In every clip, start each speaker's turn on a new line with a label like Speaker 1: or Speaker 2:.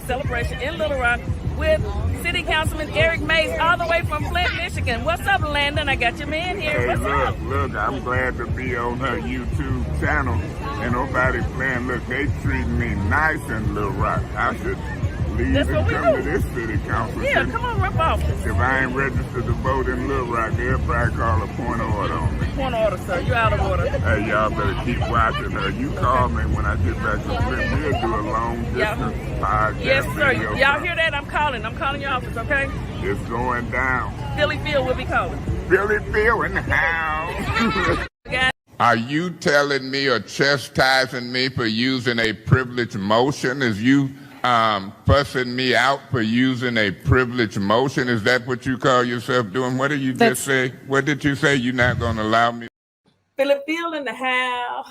Speaker 1: celebration in Little Rock with City Councilman Eric Mays, all the way from Flint, Michigan. What's up, Landon? I got your man here.
Speaker 2: Hey,
Speaker 1: What's up?
Speaker 2: look, I'm glad to be on her YouTube channel. And nobody playing. Look, they treating me nice in Little Rock. I should leave
Speaker 1: That's
Speaker 2: and
Speaker 1: what we
Speaker 2: come
Speaker 1: do.
Speaker 2: to this city council.
Speaker 1: Yeah, come on, rip off.
Speaker 2: If I ain't registered to vote in Little Rock, they'll probably call a point of order on me.
Speaker 1: Point of order, sir. You out of order.
Speaker 2: Hey, y'all better keep watching her. You call me when I get back to Flint. We'll do a long distance podcast.
Speaker 1: Yes, sir.
Speaker 2: video
Speaker 1: Y'all
Speaker 2: show.
Speaker 1: hear that? I'm calling your office, okay?
Speaker 2: It's going down.
Speaker 1: Philly Field will be calling.
Speaker 2: Philly Field in the house.
Speaker 1: Guys.
Speaker 2: Are you telling me or chastising me for using a privileged motion? Is you fussing me out for using a privileged motion? Is that what you call yourself doing? What did you just say? What did you say? You're not going to allow me?
Speaker 1: Philly Field in the house.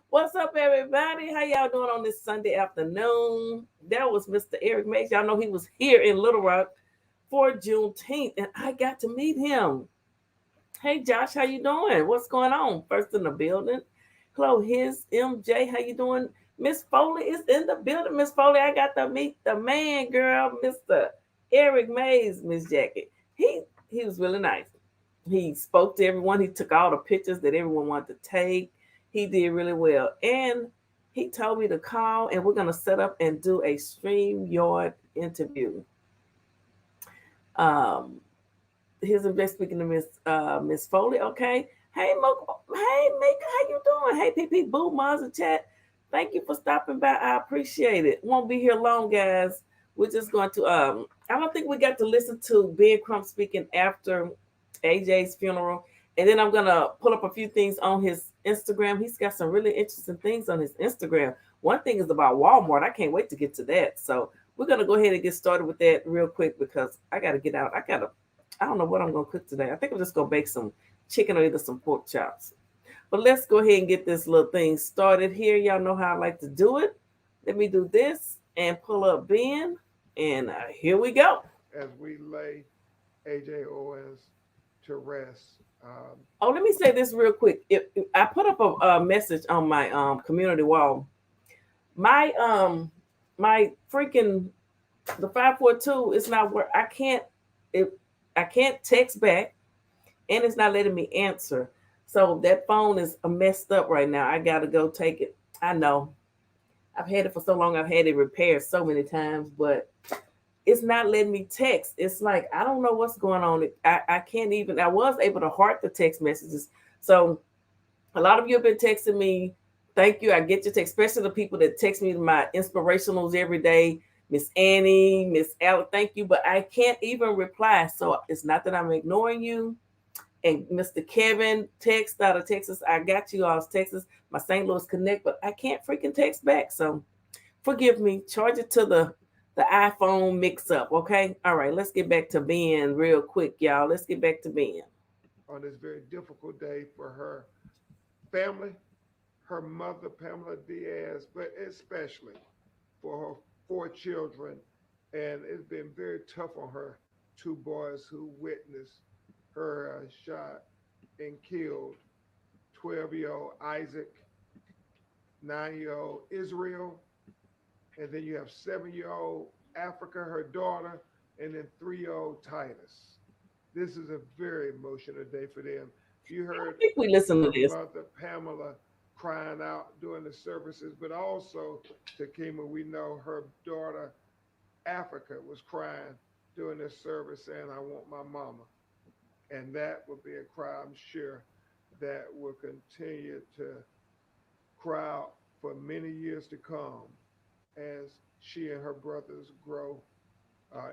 Speaker 1: What's up, everybody? How y'all doing on this Sunday afternoon? That was Mr. Eric Mays. Y'all know he was here in Little Rock for Juneteenth, and I got to meet him. Hey, Josh, how you doing? What's going on? First in the building. Hello, his MJ. How you doing? Miss Foley is in the building. Miss Foley, I got to meet the man, girl, Mr. Eric Mays, Miss Jackie. He was really nice. He spoke to everyone. He took all the pictures that everyone wanted to take. He did really well. And he told me to call, and we're going to set up and do a StreamYard interview. Here's the speaking to Miss Foley. Okay. Hey, Mo. Hey, Mika, how you doing? Hey, PP Boo, Mazza Chat. Thank you for stopping by. I appreciate it. Won't be here long, guys. We're just going to. I don't think we got to listen to Ben Crump speaking after AJ's funeral, and then I'm gonna pull up a few things on his Instagram. He's got some really interesting things on his Instagram. One thing is about Walmart. I can't wait to get to that. So we're gonna go ahead and get started with that real quick because I got to get out. I don't know what I'm going to cook today. I think I'm just going to bake some chicken or either some pork chops. But let's go ahead and get this little thing started here. Y'all know how I like to do it. Let me do this and pull up Ben. And here we go.
Speaker 3: As we lay AJ Owens to rest.
Speaker 1: Let me say this real quick. I put up a message on my community wall. My freaking, the 542 is not where I can't text back, and it's not letting me answer. So that phone is messed up right now. I got to go take it. I know. I've had it for so long. I've had it repaired so many times, but it's not letting me text. It's like, I don't know what's going on. I can't even, I was able to heart the text messages. So a lot of you have been texting me. Thank you. I get your text, especially the people that text me my inspirationals every day. Miss Annie, Miss Al, thank you, but I can't even reply. So it's not that I'm ignoring you. And Mr. Kevin, text out of Texas, I got you all's Texas, my St. Louis Connect, but I can't freaking text back. So forgive me. Charge it to the iPhone mix up, okay? All right, let's get back to Ben real quick, y'all. Let's get back to Ben.
Speaker 3: On this very difficult day for her family, her mother, Pamela Diaz, but especially for her 4 children, and it's been very tough on her 2 boys who witnessed her shot and killed 12-year-old Isaac, 9-year-old Israel, and then you have 7-year-old Africa, her daughter, and then 3-year-old Titus. This is a very emotional day for them. You heard
Speaker 1: I think we listen to this.
Speaker 3: Mother Pamela crying out during the services, but also Takima, we know her daughter Africa was crying during this service saying, I want my mama. And that will be a cry, I'm sure, that will continue to cry out for many years to come as she and her brothers grow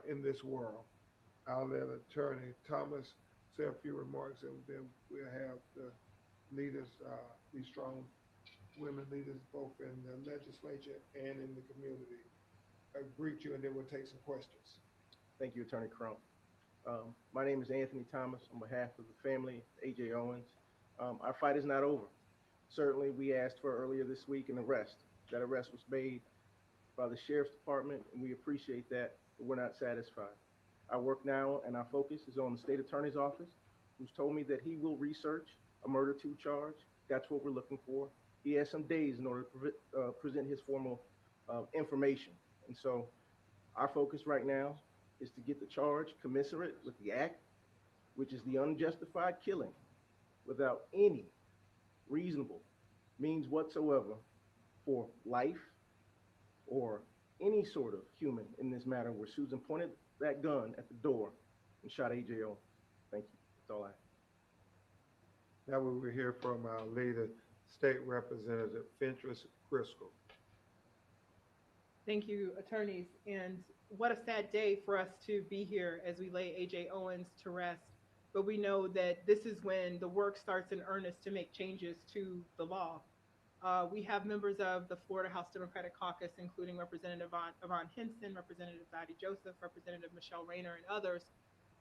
Speaker 3: in this world. I'll let Attorney Thomas say a few remarks, and then we'll have the leaders, these strong women leaders, both in the legislature and in the community, greet you, and then we'll take some questions.
Speaker 4: Thank you, Attorney Crump. My name is Anthony Thomas on behalf of the family, AJ Owens. Our fight is not over. Certainly, we asked for earlier this week an arrest. That arrest was made by the Sheriff's Department, and we appreciate that, but we're not satisfied. Our work now and our focus is on the State Attorney's Office, who's told me that he will research a murder 2 charge. That's what we're looking for. He has some days in order to present his formal information, And so our focus right now is to get the charge commensurate with the act, which is the unjustified killing without any reasonable means whatsoever for life or any sort of human in this matter, where Susan pointed that gun at the door and shot AJ Owens. Thank you. That's all I have.
Speaker 3: Now we will hear from our leader, State Representative Fentress Driscoll.
Speaker 5: Thank you, attorneys. And what a sad day for us to be here as we lay AJ Owens to rest. But we know that this is when the work starts in earnest to make changes to the law. We have members of the Florida House Democratic Caucus, including Representative Yvonne Hinson, Representative Dottie Joseph, Representative Michelle Rayner, and others,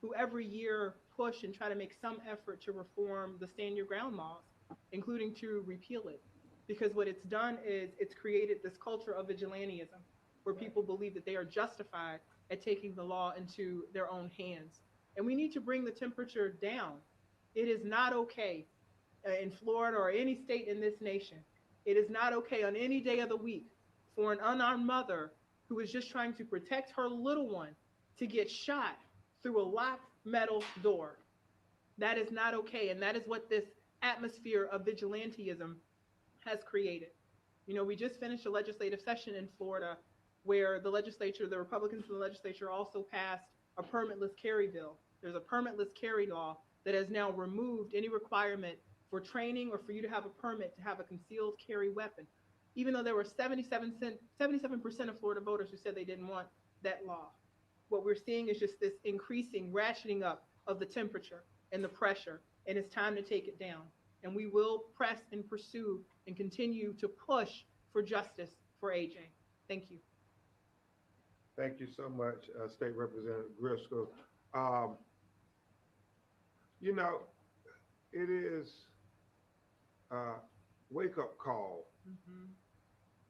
Speaker 5: who every year push and try to make some effort to reform the stand your ground laws, including to repeal it. Because what it's done is it's created this culture of vigilantism, where people believe that they are justified at taking the law into their own hands. And we need to bring the temperature down. It is not okay in Florida or any state in this nation. It is not okay on any day of the week for an unarmed mother who is just trying to protect her little one to get shot through a locked metal door. That is not okay. And that is what this atmosphere of vigilantism has created. You know, we just finished a legislative session in Florida where the legislature, the Republicans in the legislature also passed a permitless carry bill. There's a permitless carry law that has now removed any requirement for training or for you to have a permit to have a concealed carry weapon, even though there were 77% of Florida voters who said they didn't want that law. What we're seeing is just this increasing ratcheting up of the temperature and the pressure, and it's time to take it down. And we will press and pursue and continue to push for justice for AJ. Thank you.
Speaker 3: Thank you so much, State Representative Driscoll. You know, it is a wake-up call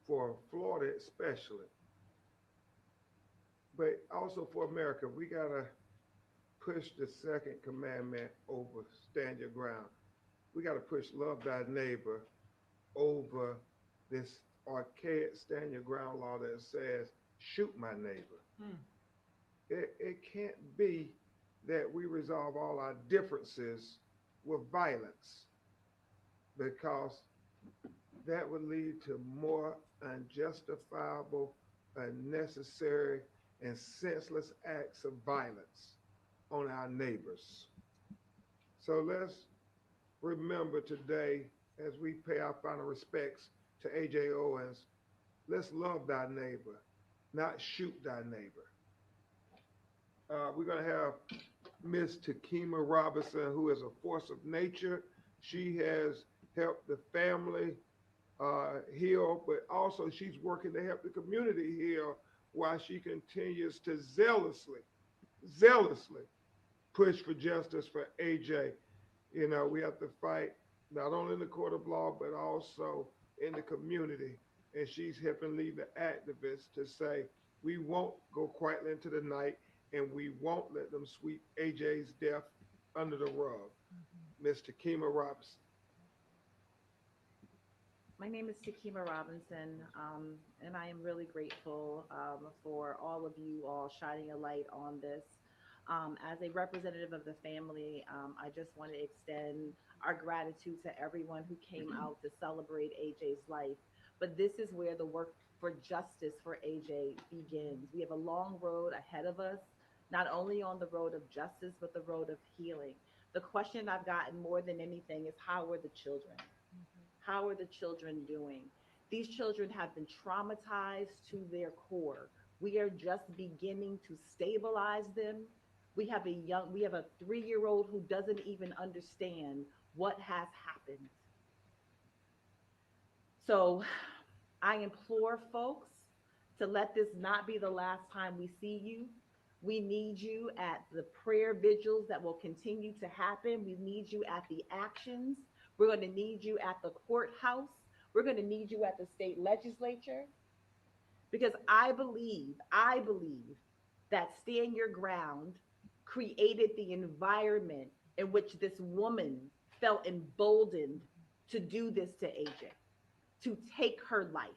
Speaker 3: for Florida especially, but also for America. We gotta push the second commandment over stand your ground. We gotta push love thy neighbor over this archaic stand your ground law that says shoot my neighbor. It can't be that we resolve all our differences with violence, because that would lead to more unjustifiable, unnecessary, and senseless acts of violence on our neighbors. So let's remember today, as we pay our final respects to AJ Owens, let's love thy neighbor, not shoot thy neighbor. We're going to have Miss Takima Robinson, who is a force of nature. She has helped the family heal, but also she's working to help the community heal while she continues to zealously push for justice for AJ. You know, we have to fight not only in the court of law, but also in the community. And she's helping lead the activists to say, we won't go quietly into the night, and we won't let them sweep AJ's death under the rug. Ms. Takima Robinson.
Speaker 6: My name is Takima Robinson, and I am really grateful for all of you all shining a light on this. As a representative of the family, I just want to extend our gratitude to everyone who came out to celebrate AJ's life. But this is where the work for justice for AJ begins. We have a long road ahead of us, not only on the road of justice, but the road of healing. The question I've gotten more than anything is, how are the children? How are the children doing? These children have been traumatized to their core. We are just beginning to stabilize them. We have a 3-year-old who doesn't even understand what has happened. So I implore folks to let this not be the last time we see you. We need you at the prayer vigils that will continue to happen. We need you at the actions. We're going to need you at the courthouse. We're going to need you at the state legislature. Because I believe that stand your ground created the environment in which this woman felt emboldened to do this to AJ, to take her life.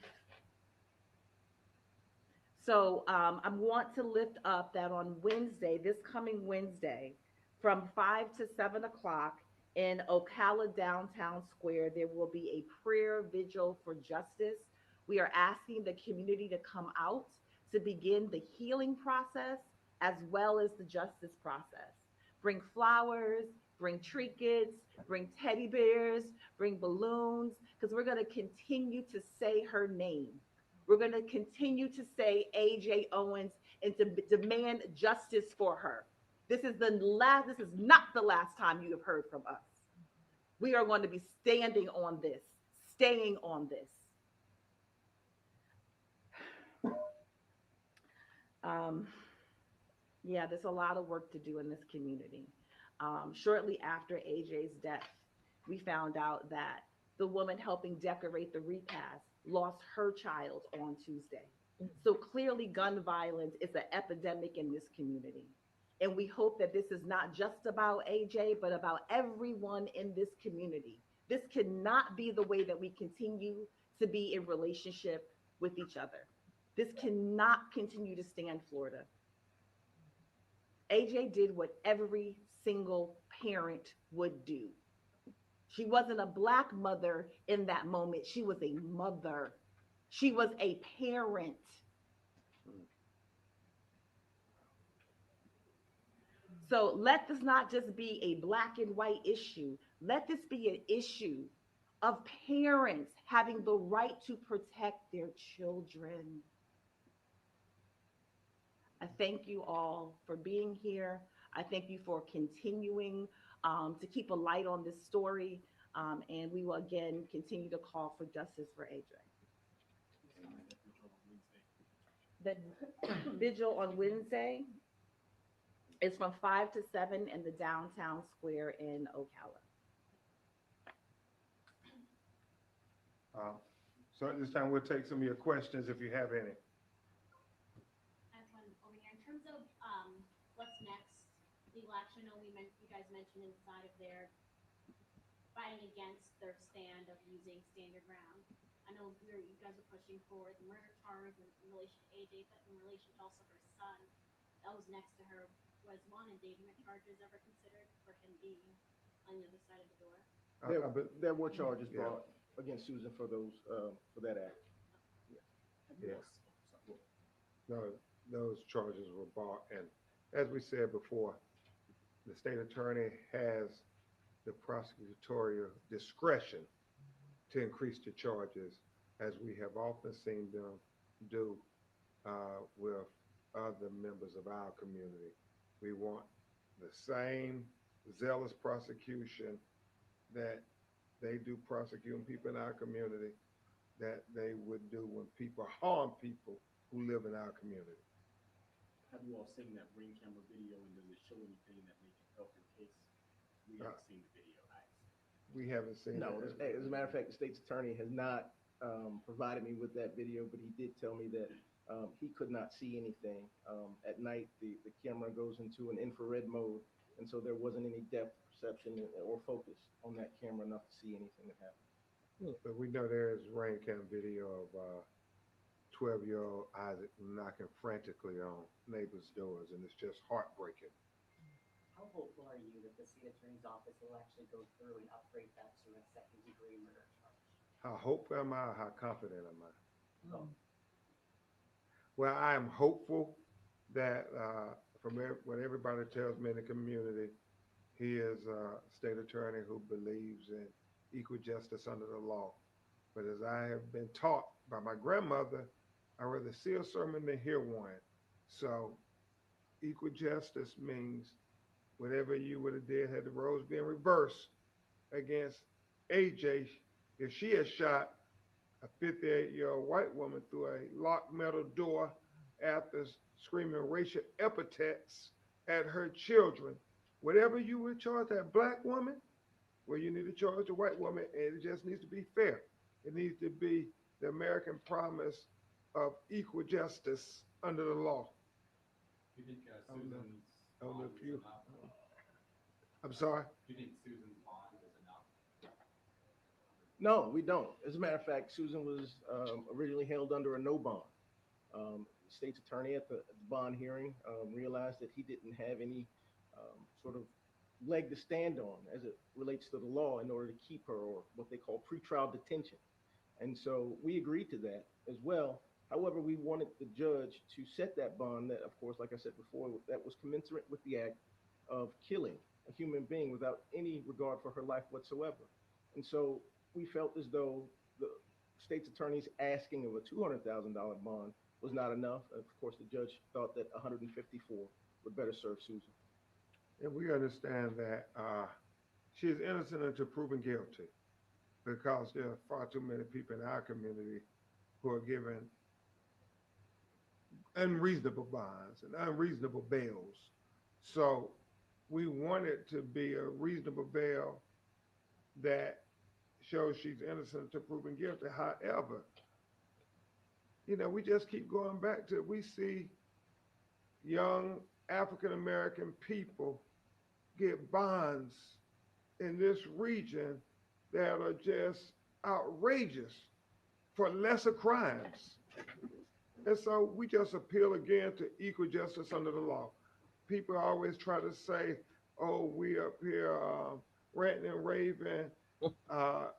Speaker 6: So I want to lift up that on Wednesday, this coming Wednesday, from 5 to 7 o'clock in Ocala Downtown Square, there will be a prayer vigil for justice. We are asking the community to come out to begin the healing process as well as the justice process. Bring flowers, bring trinkets, bring teddy bears, bring balloons, because we're going to continue to say her name. We're going to continue to say AJ Owens and to demand justice for her. This is not the last time you have heard from us. We are going to be standing on this, staying on this. Um, yeah, there's a lot of work to do in this community. Shortly after AJ's death, we found out that the woman helping decorate the repast lost her child on Tuesday. So clearly, gun violence is an epidemic in this community. And we hope that this is not just about AJ, but about everyone in this community. This cannot be the way that we continue to be in relationship with each other. This cannot continue to stand Florida. AJ did what every single parent would do. She wasn't a Black mother in that moment. She was a mother. She was a parent. So let this not just be a Black and white issue. Let this be an issue of parents having the right to protect their children. I thank you all for being here. I thank you for continuing to keep a light on this story. And we will again continue to call for justice for AJ. The vigil on Wednesday is from 5 to 7 in the downtown square in Ocala.
Speaker 3: So at this time, we'll take some of your questions if you have any.
Speaker 7: I have one over here. In terms of what's next, the election, I know you guys mentioned inside of their fighting against their stand of using stand your ground. I know you guys are pushing for the murder charge in relation to AJ, but in relation to also her son that was next to her was wanted. Dating charges ever considered for him being on the other side of the door?
Speaker 4: There were charges brought against Susan for that act.
Speaker 3: Yes. No, those charges were brought, and as we said before, the state attorney has the prosecutorial discretion to increase the charges, as we have often seen them do with other members of our community. We want the same zealous prosecution that they do prosecuting people in our community that they would do when people harm people who live in our community.
Speaker 8: Have you all seen that ring camera video, and does it show anything that may help your case? We haven't seen the video.
Speaker 3: We haven't seen
Speaker 4: No,
Speaker 3: it.
Speaker 4: as a matter of fact, the state's attorney has not provided me with that video, but he did tell me that he could not see anything. At night, the camera goes into an infrared mode, and so there wasn't any depth perception or focus on that camera enough to see anything that happened.
Speaker 3: But we know there is rain cam video of 12-year-old Isaac knocking frantically on neighbors' doors, and it's just heartbreaking.
Speaker 9: How hopeful are you that the state attorney's office will actually go through and upgrade that to a second-degree murder charge?
Speaker 3: How hopeful am I? How confident am I?
Speaker 9: Oh.
Speaker 3: Well, I am hopeful that from what everybody tells me in the community, he is a state attorney who believes in equal justice under the law. But as I have been taught by my grandmother, I'd rather see a sermon than hear one. So equal justice means whatever you would have did had the roles been reversed against AJ, if she had shot a 58-year-old white woman through a locked metal door after screaming racial epithets at her children, whatever you would charge that Black woman, well, you need to charge the white woman, and it just needs to be fair. It needs to be the American promise of equal justice under the law.
Speaker 8: Do you think
Speaker 3: Susan's
Speaker 8: I don't know if you.
Speaker 3: I'm sorry?
Speaker 8: Do you think Susan's bond is enough?
Speaker 4: No, we don't. As a matter of fact, Susan was originally held under a no bond. state's attorney at the bond hearing realized that he didn't have any sort of leg to stand on as it relates to the law in order to keep her, or what they call pretrial detention. And so we agreed to that as well. However, we wanted the judge to set that bond that, of course, like I said before, that was commensurate with the act of killing a human being without any regard for her life whatsoever. And so we felt as though the state's attorney's asking of a $200,000 bond was not enough. Of course, the judge thought that 154 would better serve Susan.
Speaker 3: And we understand that she is innocent until proven guilty, because there are far too many people in our community who are given unreasonable bonds and unreasonable bails. So we want it to be a reasonable bail that shows she's innocent until proven guilty. However, we just keep going back to, we see young African-American people get bonds in this region that are just outrageous for lesser crimes. And so we just appeal again to equal justice under the law. People always try to say, oh, we up here ranting and raving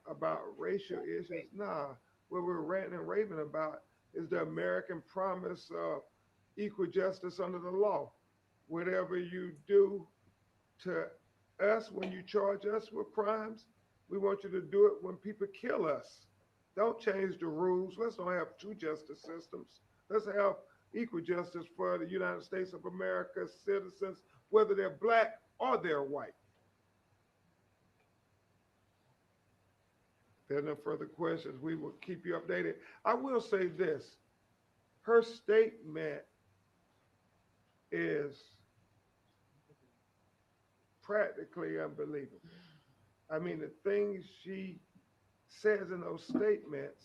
Speaker 3: about racial issues. Nah, what we're ranting and raving about is the American promise of equal justice under the law. Whatever you do to us when you charge us with crimes, we want you to do it when people kill us. Don't change the rules. Let's not have two justice systems. Let's have equal justice for the United States of America's citizens, whether they're black or they're white. If there are no further questions, we will keep you updated. I will say this. Her statement is practically unbelievable. I mean, the things she says in those statements,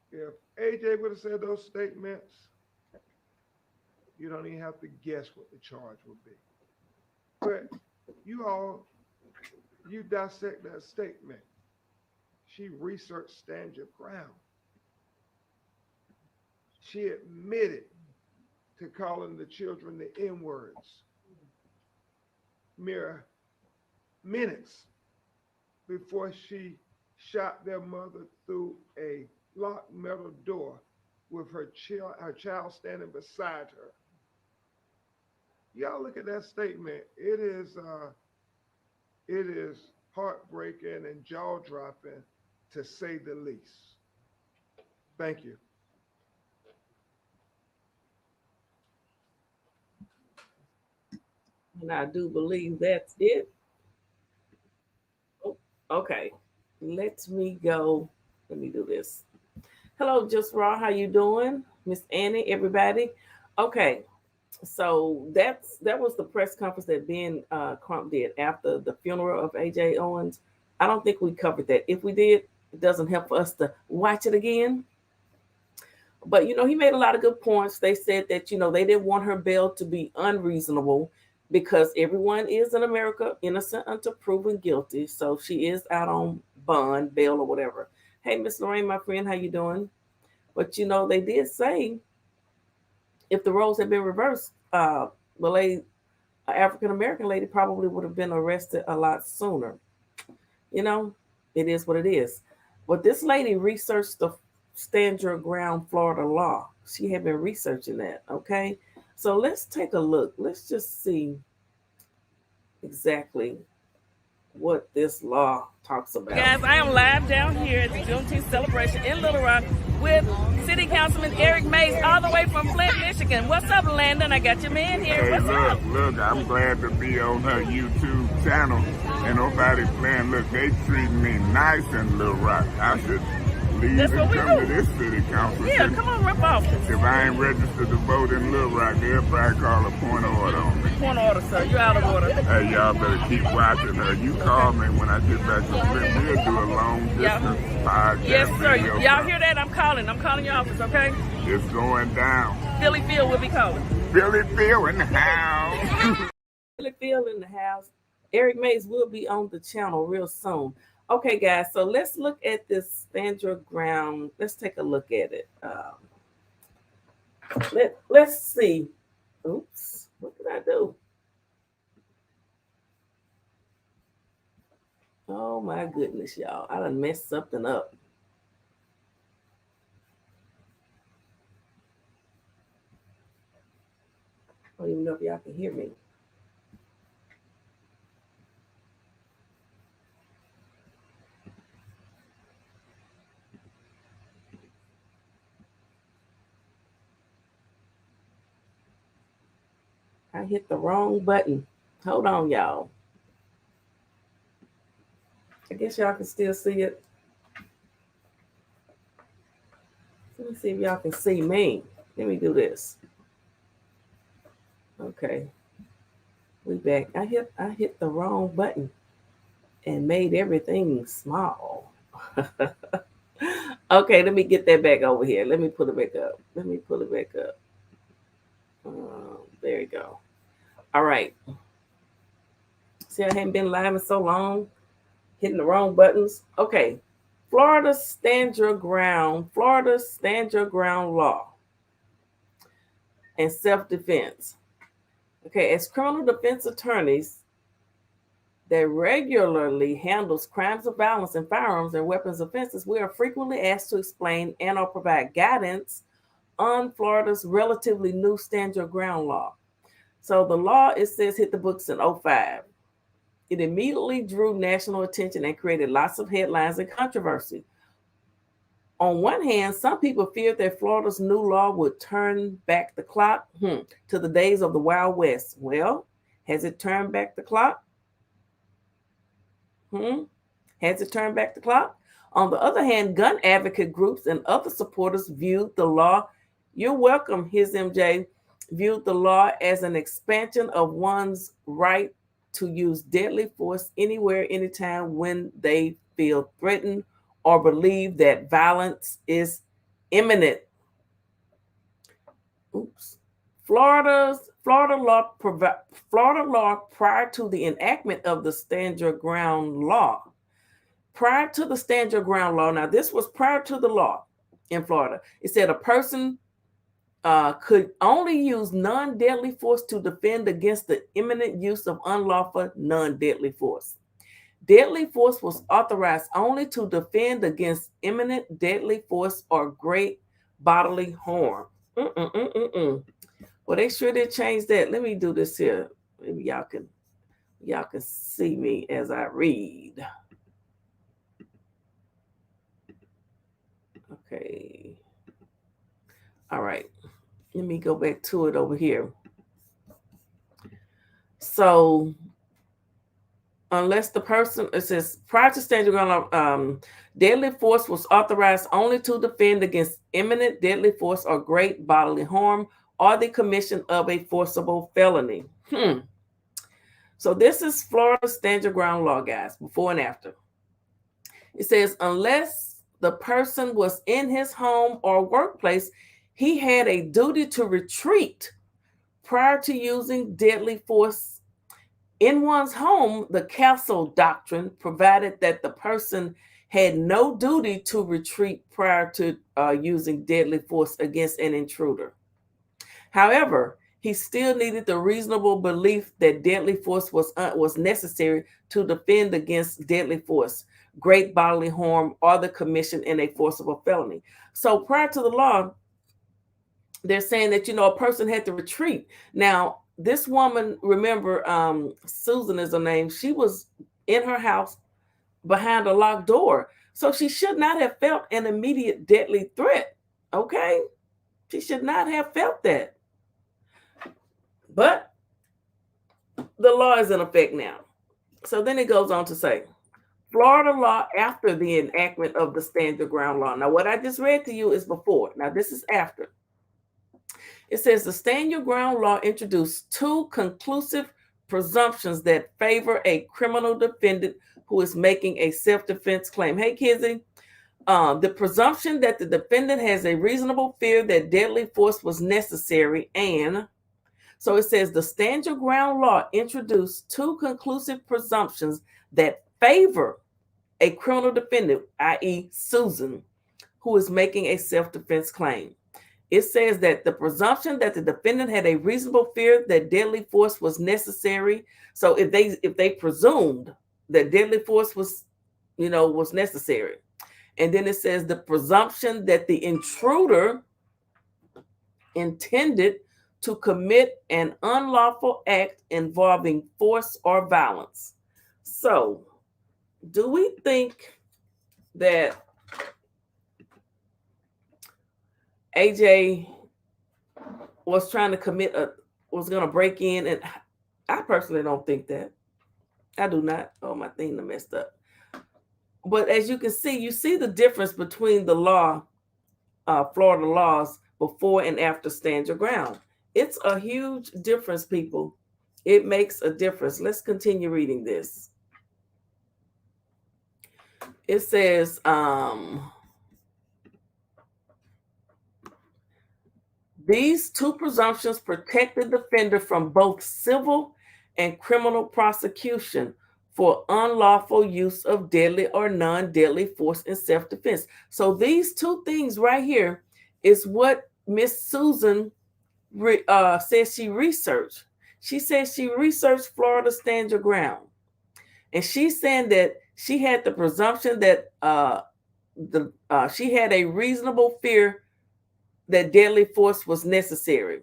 Speaker 3: if AJ would have said those statements, you don't even have to guess what the charge would be. But you dissect that statement. She researched stand your ground. She admitted to calling the children the N-words mere minutes before she shot their mother through a locked metal door with her child standing beside her. Y'all look at that statement. It is heartbreaking and jaw-dropping, to say the least. Thank you.
Speaker 1: And I do believe that's it. Oh, okay. Let me go. Let me do this. Hello, Just Raw. How you doing? Miss Annie, everybody. Okay. So that was the press conference that Ben Crump did after the funeral of AJ Owens. I don't think we covered that. If we did, it doesn't help for us to watch it again. But, he made a lot of good points. They said that, they didn't want her bail to be unreasonable, because everyone is in America innocent until proven guilty. So she is out on bond, bail, or whatever. Hey, Miss Lorraine, my friend, how you doing? But, they did say if the roles had been reversed, the lady, African-American lady, probably would have been arrested a lot sooner. It is what it is. But this lady researched the Stand Your Ground Florida law. She had been researching that, okay? So let's take a look. Let's just see exactly what this law talks about. Guys, I am live down here at the Juneteenth celebration in Little Rock with City Councilman Eric Mays, all the way from Flint, Michigan. What's up, Landon? I got your man here.
Speaker 2: Hey,
Speaker 1: What's up?
Speaker 2: Look, I'm glad to be on her YouTube channel. And nobody playing. Look, they treat me nice in Little Rock. I should leave
Speaker 1: That's
Speaker 2: and
Speaker 1: what we
Speaker 2: come
Speaker 1: do.
Speaker 2: to this city council.
Speaker 1: Yeah, come on, rip off.
Speaker 2: If I ain't registered to vote in Little Rock, they'll probably call a point of order on me.
Speaker 1: Point of order, sir. You're out of order.
Speaker 2: Hey, y'all better keep watching her. You call me when I get back to Flint. We'll do a long distance podcast.
Speaker 1: Yes, sir.
Speaker 2: video
Speaker 1: Y'all
Speaker 2: from-
Speaker 1: hear that? I'm calling your office, okay?
Speaker 2: It's going down.
Speaker 1: Philly Phil will be calling.
Speaker 2: Philly Phil in the house.
Speaker 1: Philly Phil in the house. Eric Mays will be on the channel real soon. Okay, guys, so let's look at this stand your ground. Let's take a look at it. Let's see. Oops, what did I do? Oh my goodness, y'all. I done messed something up. I don't even know if y'all can hear me. I hit the wrong button. Hold on, y'all. I guess y'all can still see it. Let me see if y'all can see me. Let me do this. Okay, we back. I hit the wrong button and made everything small. Okay, let me get that back over here. Let me pull it back up. There you go. All right. See, I hadn't been live in so long, hitting the wrong buttons. Okay. Florida stand your ground law and self-defense. Okay, as criminal defense attorneys that regularly handles crimes of violence and firearms and weapons offenses, we are frequently asked to explain and or provide guidance on Florida's relatively new stand your ground law. So the law, it says, hit the books in 2005. It immediately drew national attention and created lots of headlines and controversy. On one hand, some people feared that Florida's new law would turn back the clock to the days of the Wild West. Well, has it turned back the clock? Has it turned back the clock? On the other hand, gun advocate groups and other supporters viewed the law, you're welcome, here's MJ, viewed the law as an expansion of one's right to use deadly force anywhere, anytime when they feel threatened or believe that violence is imminent. Oops. Florida law prior to the enactment of the Stand Your Ground law. Prior to the Stand Your Ground law, now this was prior to the law in Florida. It said a person could only use non-deadly force to defend against the imminent use of unlawful non-deadly force. Deadly force was authorized only to defend against imminent deadly force or great bodily harm. Well, they sure did change that. Let me do this here. Maybe y'all can see me as I read. Okay. All right. Let me go back to it over here. So, unless the person, it says, prior to stand your ground, deadly force was authorized only to defend against imminent deadly force or great bodily harm or the commission of a forcible felony. So this is Florida stand your ground law, guys, before and after. It says, unless the person was in his home or workplace, he had a duty to retreat prior to using deadly force. In one's home, the castle doctrine provided that the person had no duty to retreat prior to using deadly force against an intruder. However, he still needed the reasonable belief that deadly force was necessary to defend against deadly force, great bodily harm, or the commission in a forcible felony. So prior to the law, they're saying that, a person had to retreat. Now, this woman, remember, Susan is her name. She was in her house behind a locked door. So she should not have felt an immediate deadly threat. Okay? She should not have felt that. But the law is in effect now. So then it goes on to say, Florida law after the enactment of the Stand Your Ground law. Now, what I just read to you is before. Now, this is after. It says the Stand Your Ground law introduced two conclusive presumptions that favor a criminal defendant who is making a self-defense claim. Hey, Kizzy, the presumption that the defendant has a reasonable fear that deadly force was necessary, and so it says the Stand Your Ground law introduced two conclusive presumptions that favor a criminal defendant, i.e., Susan, who is making a self defense claim. It says that the presumption that the defendant had a reasonable fear that deadly force was necessary. So if they presumed that deadly force was necessary. And then it says the presumption that the intruder intended to commit an unlawful act involving force or violence. So, do we think that AJ was trying to was going to break in? And I personally don't think that. I do not. Oh, my thing messed up. But as you can see, you see the difference between the law, Florida laws, before and after Stand Your Ground. It's a huge difference, people. It makes a difference. Let's continue reading this. It says, these two presumptions protect the defender from both civil and criminal prosecution for unlawful use of deadly or non-deadly force in self-defense. So these two things right here is what Miss Susan says she researched. She says she researched Florida Stand Your Ground. And she's saying that she had the presumption that she had a reasonable fear that deadly force was necessary.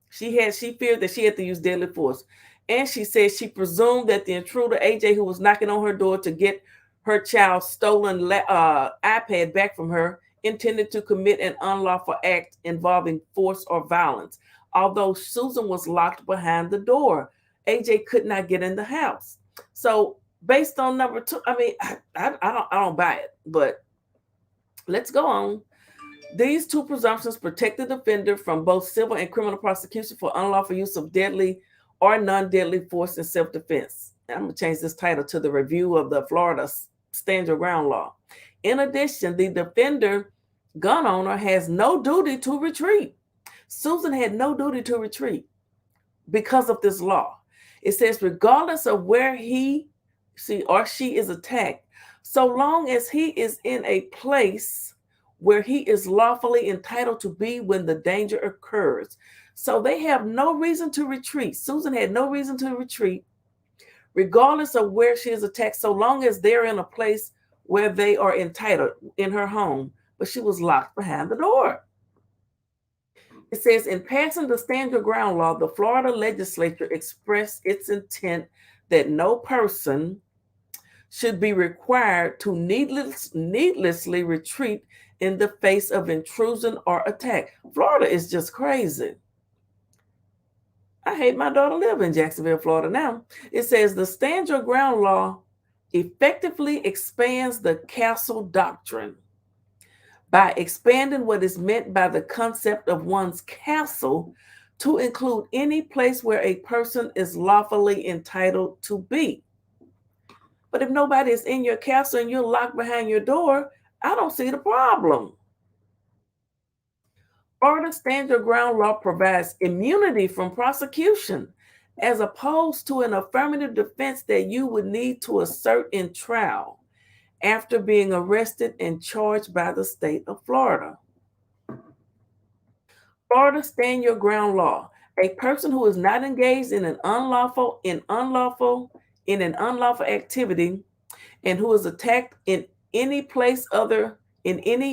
Speaker 1: She feared that she had to use deadly force. And she said she presumed that the intruder, AJ, who was knocking on her door to get her child's stolen iPad back from her, intended to commit an unlawful act involving force or violence. Although Susan was locked behind the door, AJ could not get in the house. So based on number two, I mean, I don't buy it, but let's go on. These two presumptions protect the defender from both civil and criminal prosecution for unlawful use of deadly or non-deadly force in self-defense. I'm going to change this title to the review of the Florida Stand Your Ground law. In addition, the defender gun owner has no duty to retreat. Susan had no duty to retreat because of this law. It says, regardless of where she is attacked, so long as he is in a place where he is lawfully entitled to be when the danger occurs. So they have no reason to retreat. Susan had no reason to retreat, regardless of where she is attacked, so long as they're in a place where they are entitled in her home, but she was locked behind the door. It says, in passing the Stand Your Ground law, the Florida legislature expressed its intent that no person should be required to needlessly retreat in the face of intrusion or attack. Florida is just crazy. I hate my daughter live in Jacksonville, Florida now. It says the Stand Your Ground law effectively expands the castle doctrine by expanding what is meant by the concept of one's castle to include any place where a person is lawfully entitled to be. But if nobody is in your castle and you're locked behind your door, I don't see the problem. Florida Stand Your Ground law provides immunity from prosecution as opposed to an affirmative defense that you would need to assert in trial after being arrested and charged by the state of Florida. Florida Stand Your Ground law. A person who is not engaged in an unlawful activity and who is attacked in any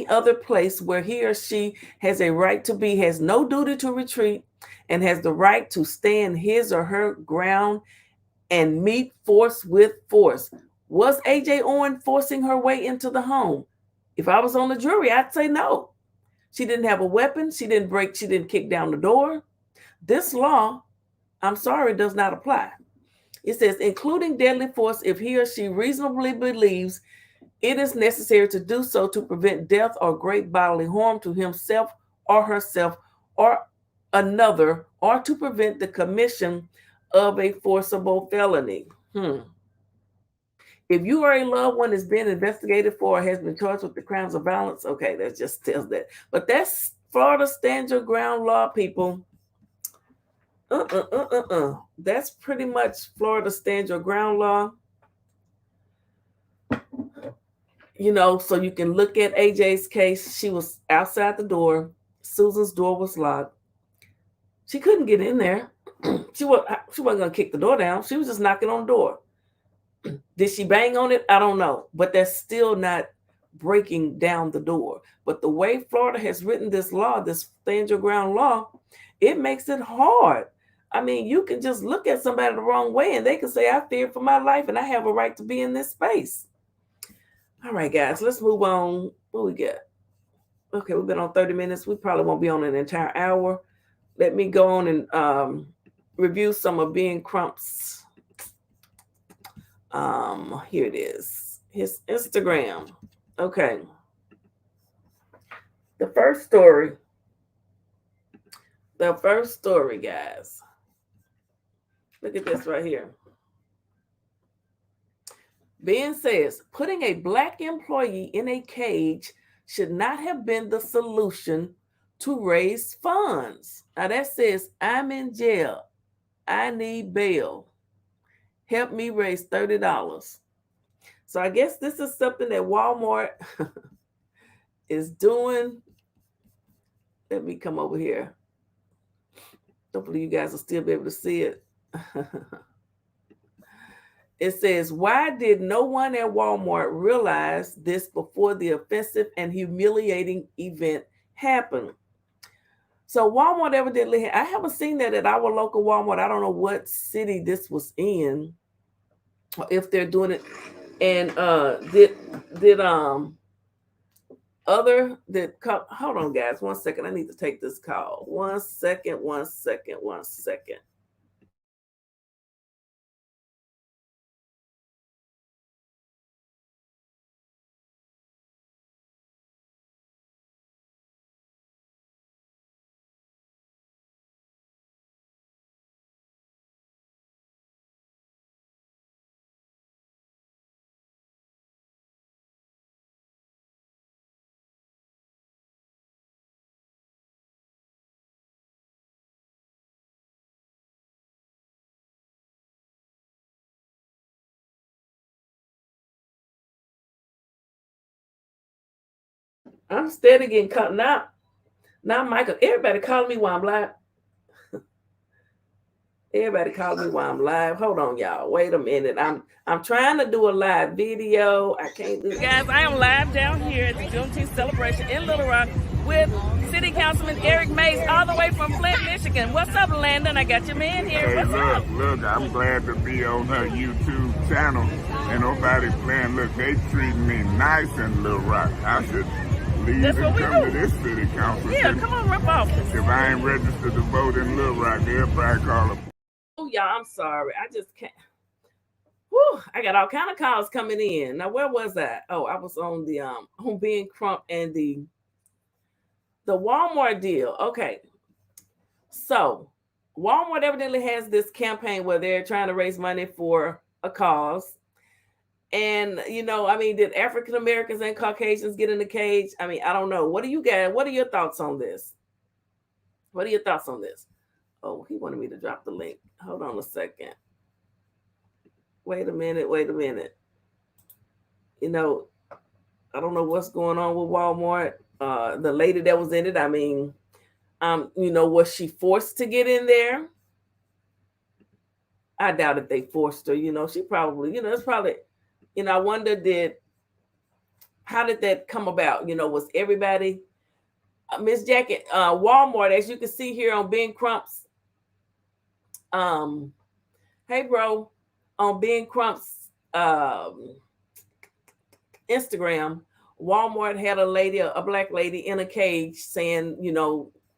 Speaker 1: other place where he or she has a right to be, has no duty to retreat, and has the right to stand his or her ground and meet force with force. Was AJ Owens forcing her way into the home? If I was on the jury, I'd say no. She didn't have a weapon. She didn't kick down the door. This law, I'm sorry, does not apply. It says, including deadly force if he or she reasonably believes it is necessary to do so to prevent death or great bodily harm to himself or herself or another, or to prevent the commission of a forcible felony. If you or a loved one is being investigated for or has been charged with the crimes of violence, okay, that just tells that. But that's Florida Stand Your Ground law, people. That's pretty much Florida Stand Your Ground law. so you can look at AJ's case. She was outside the door. Susan's door was locked. She couldn't get in there. she wasn't gonna kick the door down. She was just knocking on the door. Did she bang on it? I don't know. But that's still not breaking down the door. But the way Florida has written this law, this stand your ground law, it makes it hard. I mean, you can just look at somebody the wrong way and they can say, I fear for my life and I have a right to be in this space. All right, guys, let's move on. What we got? Okay, we've been on 30 minutes. We probably won't be on an entire hour. Let me go on and review some of Ben Crump's. Here it is. His Instagram. Okay. The first story, guys. Look at this right here. Ben says, putting a Black employee in a cage should not have been the solution to raise funds. Now that says, I'm in jail. I need bail. Help me raise $30. So I guess this is something that Walmart is doing. Let me come over here. Hopefully you guys will still be able to see it. It says, why did no one at Walmart realize this before the offensive and humiliating event happened? So Walmart evidently, I haven't seen that at our local Walmart. I don't know what city this was in, or if they're doing it. And hold on, guys, 1 second. I need to take this call. 1 second. I'm steady getting caught now. Now, Michael, everybody calling me while I'm live. Hold on, y'all. Wait a minute. I'm trying to do a live video. I can't do it. Guys, I am live down here at the Juneteenth celebration in Little Rock with City Councilman Eric Mays, all the way from Flint, Michigan. What's up, Landon? I got your man here.
Speaker 2: Hey,
Speaker 1: What's up?
Speaker 2: look, I'm glad to be on her YouTube channel. And nobody playing. Look, they treat me nice in Little Rock. I should leave
Speaker 1: That's
Speaker 2: and
Speaker 1: what we
Speaker 2: come
Speaker 1: do.
Speaker 2: to this city council.
Speaker 1: Yeah, come on, rip off.
Speaker 2: If I ain't registered to vote in Little Rock, they'll probably call a.
Speaker 1: Oh, y'all, I'm sorry. I just can't. Whew, I got all kind of calls coming in. Now, where was I? Oh, I was on the on Ben Crump and the Walmart deal. Okay. So Walmart evidently has this campaign where they're trying to raise money for a cause. And I mean, did African Americans and Caucasians get in the cage? I mean, I don't know. What are your thoughts on this? Oh, he wanted me to drop the link. Hold on a second. Wait a minute. I don't know what's going on with Walmart. The lady that was in it, I mean, was she forced to get in there? I doubt if they forced her. She probably, it's probably, I wonder how did that come about? Was everybody, Miss Jackie, Walmart, as you can see here on Ben Crump's, hey bro, on Ben Crump's Instagram, Walmart had a Black lady in a cage saying,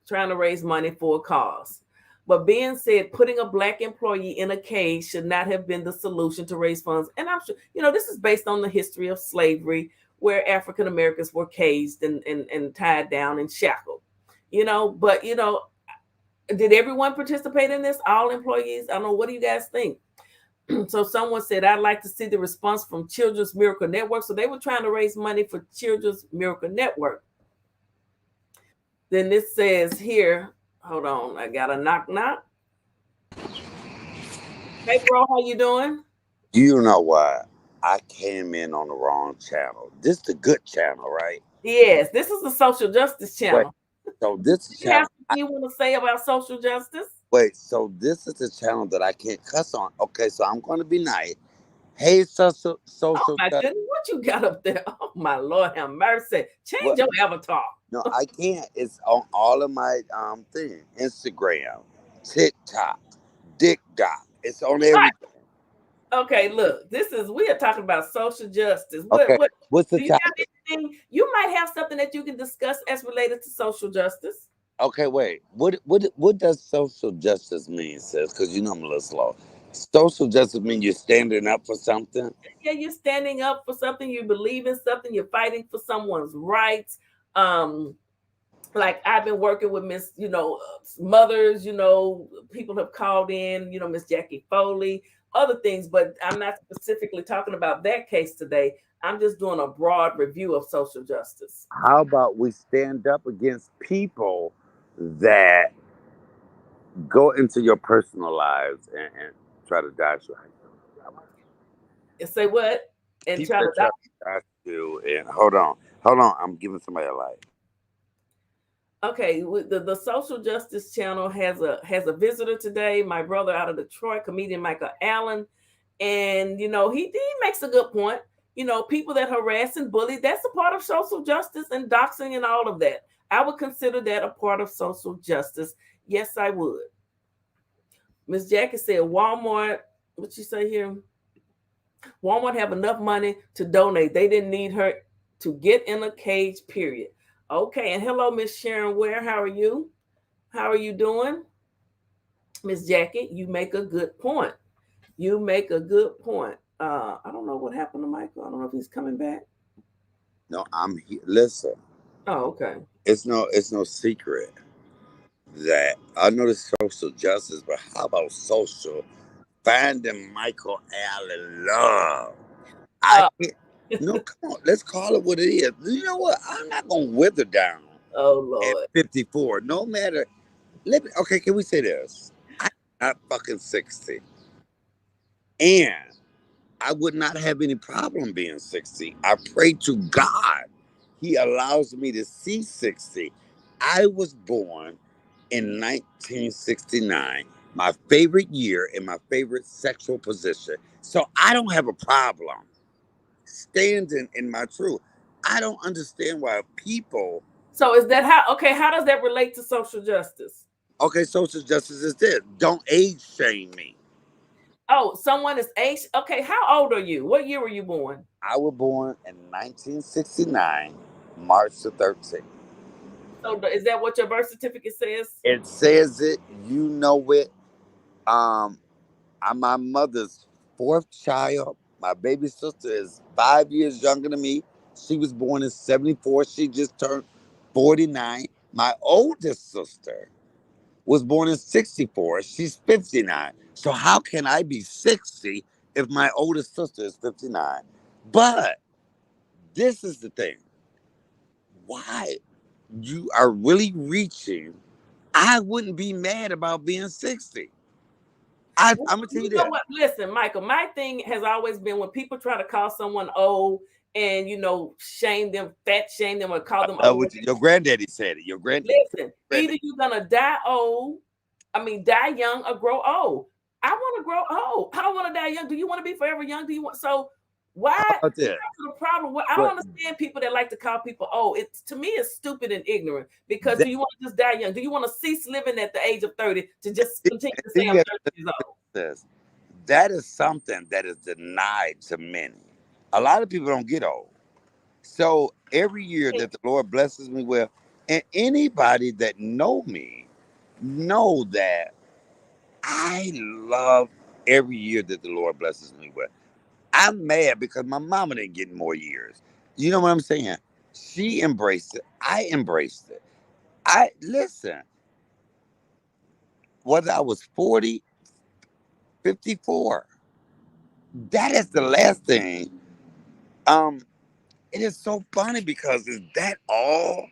Speaker 1: trying to raise money for a cause. But Ben said putting a Black employee in a cage should not have been the solution to raise funds. And I'm sure, this is based on the history of slavery, where African Americans were caged and tied down and shackled. But did everyone participate in this? All employees? I don't know. What do you guys think? So someone said, I'd like to see the response from Children's Miracle Network. So they were trying to raise money for Children's Miracle Network. Then this says here, hold on, I got a knock. Hey bro, how you doing?
Speaker 10: You know why I came in on the wrong channel. This the good channel, right?
Speaker 1: Yes, this is the social justice
Speaker 10: Wait,
Speaker 1: channel.
Speaker 10: so this
Speaker 1: You have
Speaker 10: channel.
Speaker 1: something you want to say about social justice?
Speaker 10: Wait, so this is the channel that I can't cuss on. Okay, so I'm going to be nice. Hey, social,
Speaker 1: Oh
Speaker 10: social.
Speaker 1: my goodness, what you got up there? Oh my Lord, have mercy. Change
Speaker 10: What?
Speaker 1: your avatar.
Speaker 10: No, I can't. It's on all of my thing. Instagram, TikTok, TikTok. It's on everything.
Speaker 1: Okay, look, we are talking about social justice.
Speaker 10: Okay,
Speaker 1: What
Speaker 10: what's the
Speaker 1: do you have
Speaker 10: topic?
Speaker 1: anything? You might have something that you can discuss as related to social justice.
Speaker 10: Okay, wait. What does social justice mean, sis? Because you know I'm a little slow. Social justice mean you're standing up for something.
Speaker 1: Yeah, you're standing up for something, you believe in something, you're fighting for someone's rights. Um, like I've been working with Miss, mothers, people have called in, Miss Jackie Foley, other things, but I'm not specifically talking about that case today. I'm just doing a broad review of social justice.
Speaker 10: How about we stand up against people that go into your personal lives and try to dash you?
Speaker 1: And say what? And
Speaker 10: People
Speaker 1: try to
Speaker 10: that try to dash you. And hold on. I'm giving somebody a light.
Speaker 1: Okay, the social justice channel has a visitor today. My brother out of Detroit, comedian Michael Allen, and he makes a good point. People that harass and bully, that's a part of social justice and doxing and all of that. I would consider that a part of social justice. Yes, I would. Miss Jackie said Walmart. What you say here? Walmart have enough money to donate. They didn't need her to get in a cage. Period. Okay, and hello, Miss Sharon Ware. How are you? How are you doing? Miss Jackie, you make a good point. You make a good point. I don't know what happened to Michael. I don't know if he's coming back.
Speaker 10: No, I'm here. Listen,
Speaker 1: Oh, okay.
Speaker 10: it's no secret that I know the social justice, but how about social finding Michael Allen love? I
Speaker 1: Uh,
Speaker 10: can't. No, come on. Let's call it what it is. You know what? I'm not gonna wither down
Speaker 1: oh
Speaker 10: at
Speaker 1: Lord.
Speaker 10: 54. No matter. Let me. Okay, can we say this? I'm not fucking 60, and I would not have any problem being 60. I pray to God He allows me to see 60. I was born in 1969, my favorite year and my favorite sexual position. So I don't have a problem standing in my truth. I don't understand why people.
Speaker 1: So is that how? Okay, how does that relate to social justice?
Speaker 10: Okay, social justice is this. Don't age shame me.
Speaker 1: Oh, someone is age. Okay, how old are you? What year were you born?
Speaker 10: I was born in 1969, March the 13th.
Speaker 1: So is that what your birth certificate says?
Speaker 10: It says it, you know it. Um, I'm my mother's fourth child. My baby sister is 5 years younger than me. She was born in 74. She just turned 49. My oldest sister was born in 64. She's 59. So how can I be 60 if my oldest sister is 59? But this is the thing. Why you are really reaching, I wouldn't be mad about being 60. I'm gonna tell
Speaker 1: You
Speaker 10: you
Speaker 1: know
Speaker 10: this.
Speaker 1: what? Listen, Michael, my thing has always been when people try to call someone old and shame them, fat shame them, or call them old.
Speaker 10: What your granddaddy said it. Your
Speaker 1: Listen, either
Speaker 10: granddaddy.
Speaker 1: you're gonna die old, die young or grow old. I want to grow old. I don't want to die young. Do you want to be forever young? Do you want so why
Speaker 10: How about
Speaker 1: that's
Speaker 10: that?
Speaker 1: the problem? I don't
Speaker 10: What
Speaker 1: understand people that like to call people old. It's to me it's stupid and ignorant because
Speaker 10: that,
Speaker 1: do you want to just die young? Do you want to cease living at the age of 30 to just continue to say
Speaker 10: then
Speaker 1: I'm
Speaker 10: you have
Speaker 1: 30
Speaker 10: to
Speaker 1: years old?
Speaker 10: this. That is something that is denied to many. A lot of people don't get old. So every year that the Lord blesses me with, and anybody that know me know that I love every year that the Lord blesses me with. I'm mad because my mama didn't get more years. You know what I'm saying? She embraced it. I embraced it. I listen, whether I was 40, 54, that is the last thing. Um, it is so funny because is that all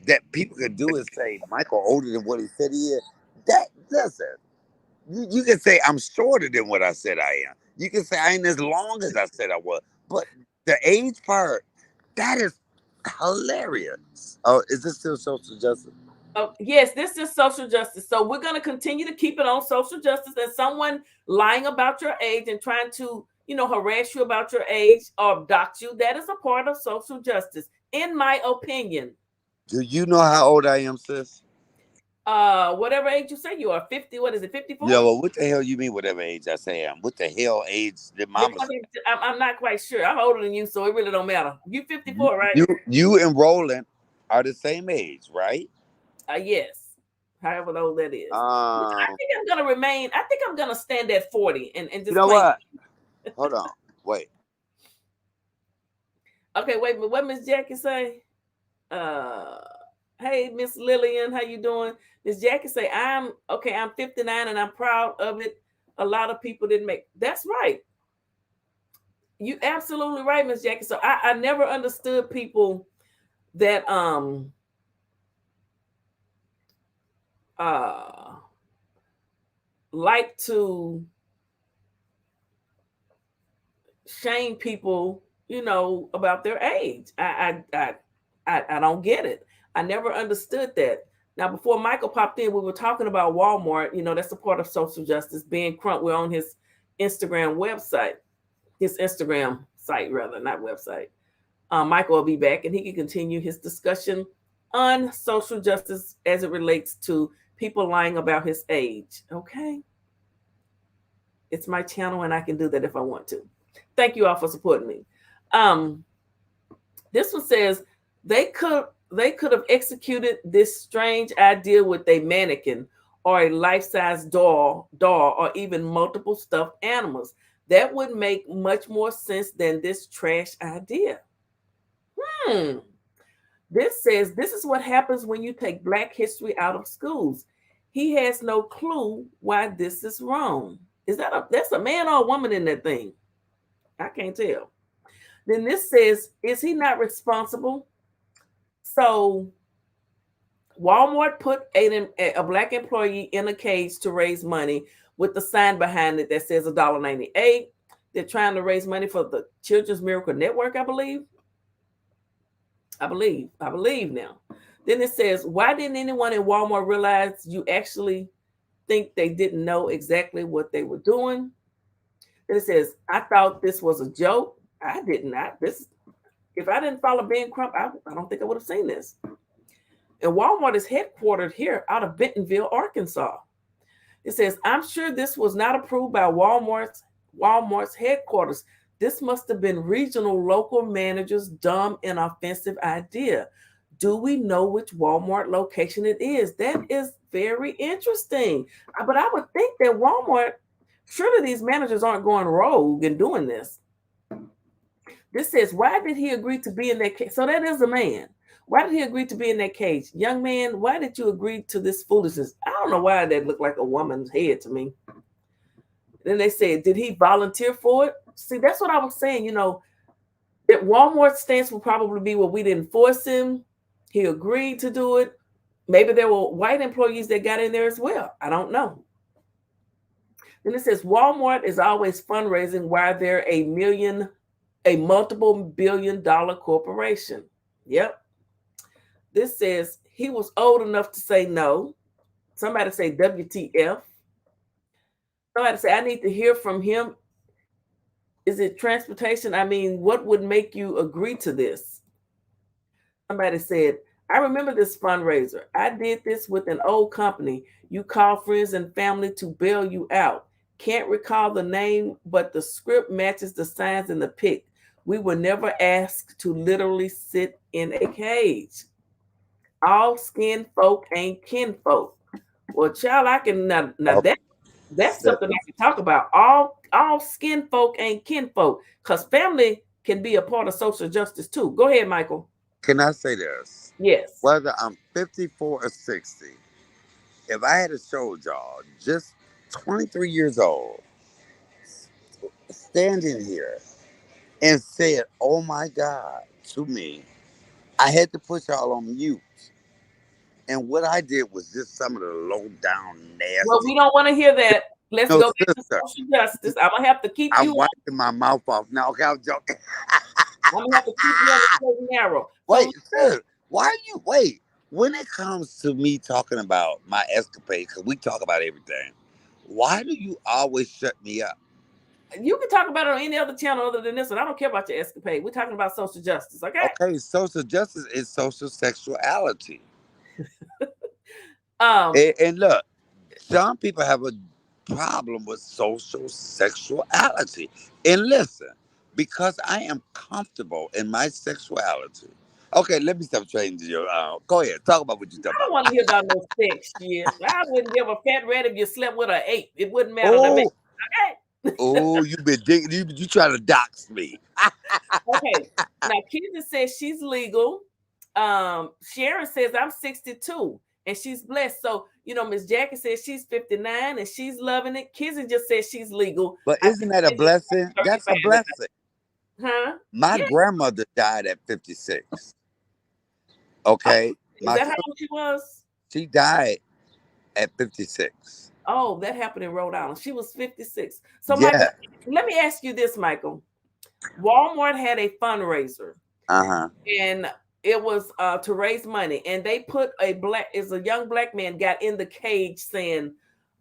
Speaker 10: that people could do is say Michael older than what he said he is? That listen, you can say I'm shorter than what I said I am. You can say I ain't as long as I said I was, but the age part, that is hilarious. Oh, is this still social justice?
Speaker 1: Oh, yes, this is social justice. So we're going to continue to keep it on social justice. And someone lying about your age and trying to, harass you about your age or dox you, that is a part of social justice, in my opinion.
Speaker 10: Do you know how old I am, sis?
Speaker 1: Whatever age you say you are, 50. What is it, 54?
Speaker 10: Yeah, well, what the hell you mean whatever age I say I am? What the hell age did
Speaker 1: Yeah,
Speaker 10: mama say?
Speaker 1: I'm not quite sure. I'm older than you, so it really don't matter. You 54, right?
Speaker 10: You and Roland are the same age, right?
Speaker 1: Yes. However old that is. I
Speaker 10: Um,
Speaker 1: think I'm gonna remain. I think I'm gonna stand at 40 and
Speaker 10: you
Speaker 1: just
Speaker 10: know
Speaker 1: claim.
Speaker 10: what? Hold on, wait.
Speaker 1: Okay, wait, but what Miss Jackie say? Uh, hey, Miss Lillian, how you doing? Miss Jackie say, I'm 59 and I'm proud of it. A lot of people didn't make. That's right. You absolutely right, Miss Jackie. So I never understood people that uh like to shame people, about their age. I don't get it. I never understood that. Now, before Michael popped in, we were talking about Walmart. That's a part of social justice. Being Crump, we're on his Instagram website, his Instagram site rather, not website. Michael will be back, and he can continue his discussion on social justice as it relates to people lying about his age. Okay, it's my channel, and I can do that if I want to. Thank you all for supporting me. This one says they could have executed this strange idea with a mannequin or a life-size doll, or even multiple stuffed animals. That would make much more sense than this trash idea. This says this is what happens when you take Black history out of schools. He has no clue why this is wrong. That's a man or a woman in that thing? I can't tell. Then this says, is he not responsible? So Walmart put a Black employee in a cage to raise money with the sign behind it that says $1.98. They're trying to raise money for the Children's Miracle Network, I believe. I believe now. Then it says, why didn't anyone in Walmart realize you actually think they didn't know exactly what they were doing? Then it says, I thought this was a joke. I did not. If I didn't follow Ben Crump, I don't think I would have seen this. And Walmart is headquartered here out of Bentonville, Arkansas. It says, I'm sure this was not approved by Walmart's headquarters. This must have been regional local managers' dumb and offensive idea. Do we know which Walmart location it is? That is very interesting. But I would think that Walmart, surely these managers aren't going rogue and doing this. This says, why did he agree to be in that cage? So that is a man. Why did he agree to be in that cage? Young man, why did you agree to this foolishness? I don't know why that looked like a woman's head to me. Then they said, did he volunteer for it? See, that's what I was saying. That Walmart's stance will probably be, well, we didn't force him. He agreed to do it. Maybe there were white employees that got in there as well. I don't know. Then it says, Walmart is always fundraising while they're a multiple billion-dollar corporation. Yep. This says he was old enough to say no. Somebody say WTF. Somebody say, I need to hear from him. Is it transportation? I mean, what would make you agree to this? Somebody said, I remember this fundraiser. I did this with an old company. You call friends and family to bail you out. Can't recall the name, but the script matches the signs in the pic. We were never asked to literally sit in a cage. All skin folk ain't kin folk. Well, child, I can now that's something I can talk about. All skin folk ain't kin folk, because family can be a part of social justice too. Go ahead, Michael.
Speaker 10: Can I say this?
Speaker 1: Yes.
Speaker 10: Whether I'm 54 or 60, if I had a show y'all, just 23 years old, standing here and said, oh my God, to me, I had to put y'all on mute. And what I did was just some of the low down
Speaker 1: Well,
Speaker 10: nasty.
Speaker 1: we don't want to hear that. Let's
Speaker 10: No,
Speaker 1: go back to
Speaker 10: sister.
Speaker 1: social justice. I'm gonna have to keep
Speaker 10: I'm
Speaker 1: you.
Speaker 10: wiping my mouth off now. Okay, I'm joking.
Speaker 1: I'm gonna have to keep you on the straight and narrow. So
Speaker 10: Wait, sir. Why are you wait? When it comes to me talking about my escapade, because we talk about everything, why do you always shut me up?
Speaker 1: you can talk about it on any other channel other than this one. I don't care about your escapade. We're talking about social justice, okay?
Speaker 10: Okay, social justice is social sexuality.
Speaker 1: Um,
Speaker 10: And look, some people have a problem with social sexuality. And listen, because I am comfortable in my sexuality. Okay, let me stop changing your. Go ahead, talk about what you're
Speaker 1: I
Speaker 10: talking
Speaker 1: don't
Speaker 10: about.
Speaker 1: want to hear about no sex shit. I wouldn't give a fat rat if you slept with an 8. It wouldn't matter to me.
Speaker 10: Oh,
Speaker 1: Okay.
Speaker 10: oh, you been digging. You trying to dox me?
Speaker 1: Okay. Now Kizzy says she's legal. Sharon says I'm 62 and she's blessed. So, Miss Jackie says she's 59 and she's loving it. Kizzy just says she's legal.
Speaker 10: But
Speaker 1: I
Speaker 10: isn't
Speaker 1: think
Speaker 10: that a
Speaker 1: Cindy's
Speaker 10: blessing? That's
Speaker 1: 35.
Speaker 10: a blessing.
Speaker 1: Huh?
Speaker 10: My
Speaker 1: Yeah.
Speaker 10: grandmother died at 56.
Speaker 1: Oh,
Speaker 10: Okay,
Speaker 1: is
Speaker 10: my
Speaker 1: that how old she was?
Speaker 10: she died at 56.
Speaker 1: Oh, that happened in Rhode Island. She was 56. So, Michael,
Speaker 10: Yeah.
Speaker 1: let me ask you this, Michael. Walmart had a fundraiser
Speaker 10: Uh-huh.
Speaker 1: and it was to raise money. And they put a young black man got in the cage saying,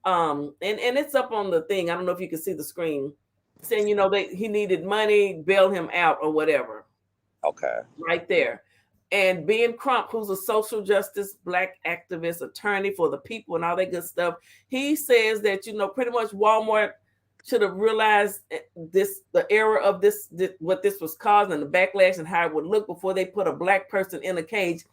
Speaker 1: and it's up on the thing. I don't know if you can see the screen saying, he needed money, bail him out or whatever.
Speaker 10: Okay.
Speaker 1: Right there. And Ben Crump, who's a social justice black activist, attorney for the people and all that good stuff, he says that, pretty much Walmart should have realized the error of this, what this was causing and the backlash and how it would look before they put a black person in a cage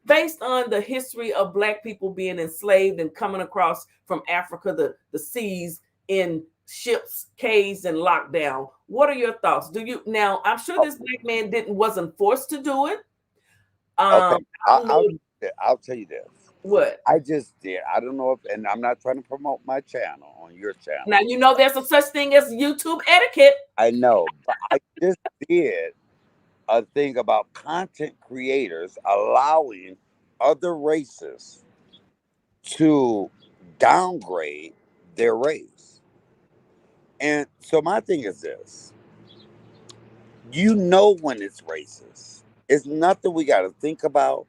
Speaker 1: based on the history of black people being enslaved and coming across from Africa, the seas in ships, caged and locked down. What are your thoughts? Now? I'm sure this black man wasn't forced to do it.
Speaker 10: Okay.
Speaker 1: I don't know
Speaker 10: I'll tell you this.
Speaker 1: what.
Speaker 10: I just did. I don't know if, and I'm not trying to promote my channel on your
Speaker 1: Now
Speaker 10: channel.
Speaker 1: there's a such thing as YouTube etiquette.
Speaker 10: I know, but I just did a thing about content creators allowing other races to downgrade their race. And so my thing is this: when it's racist, it's nothing we got to think about.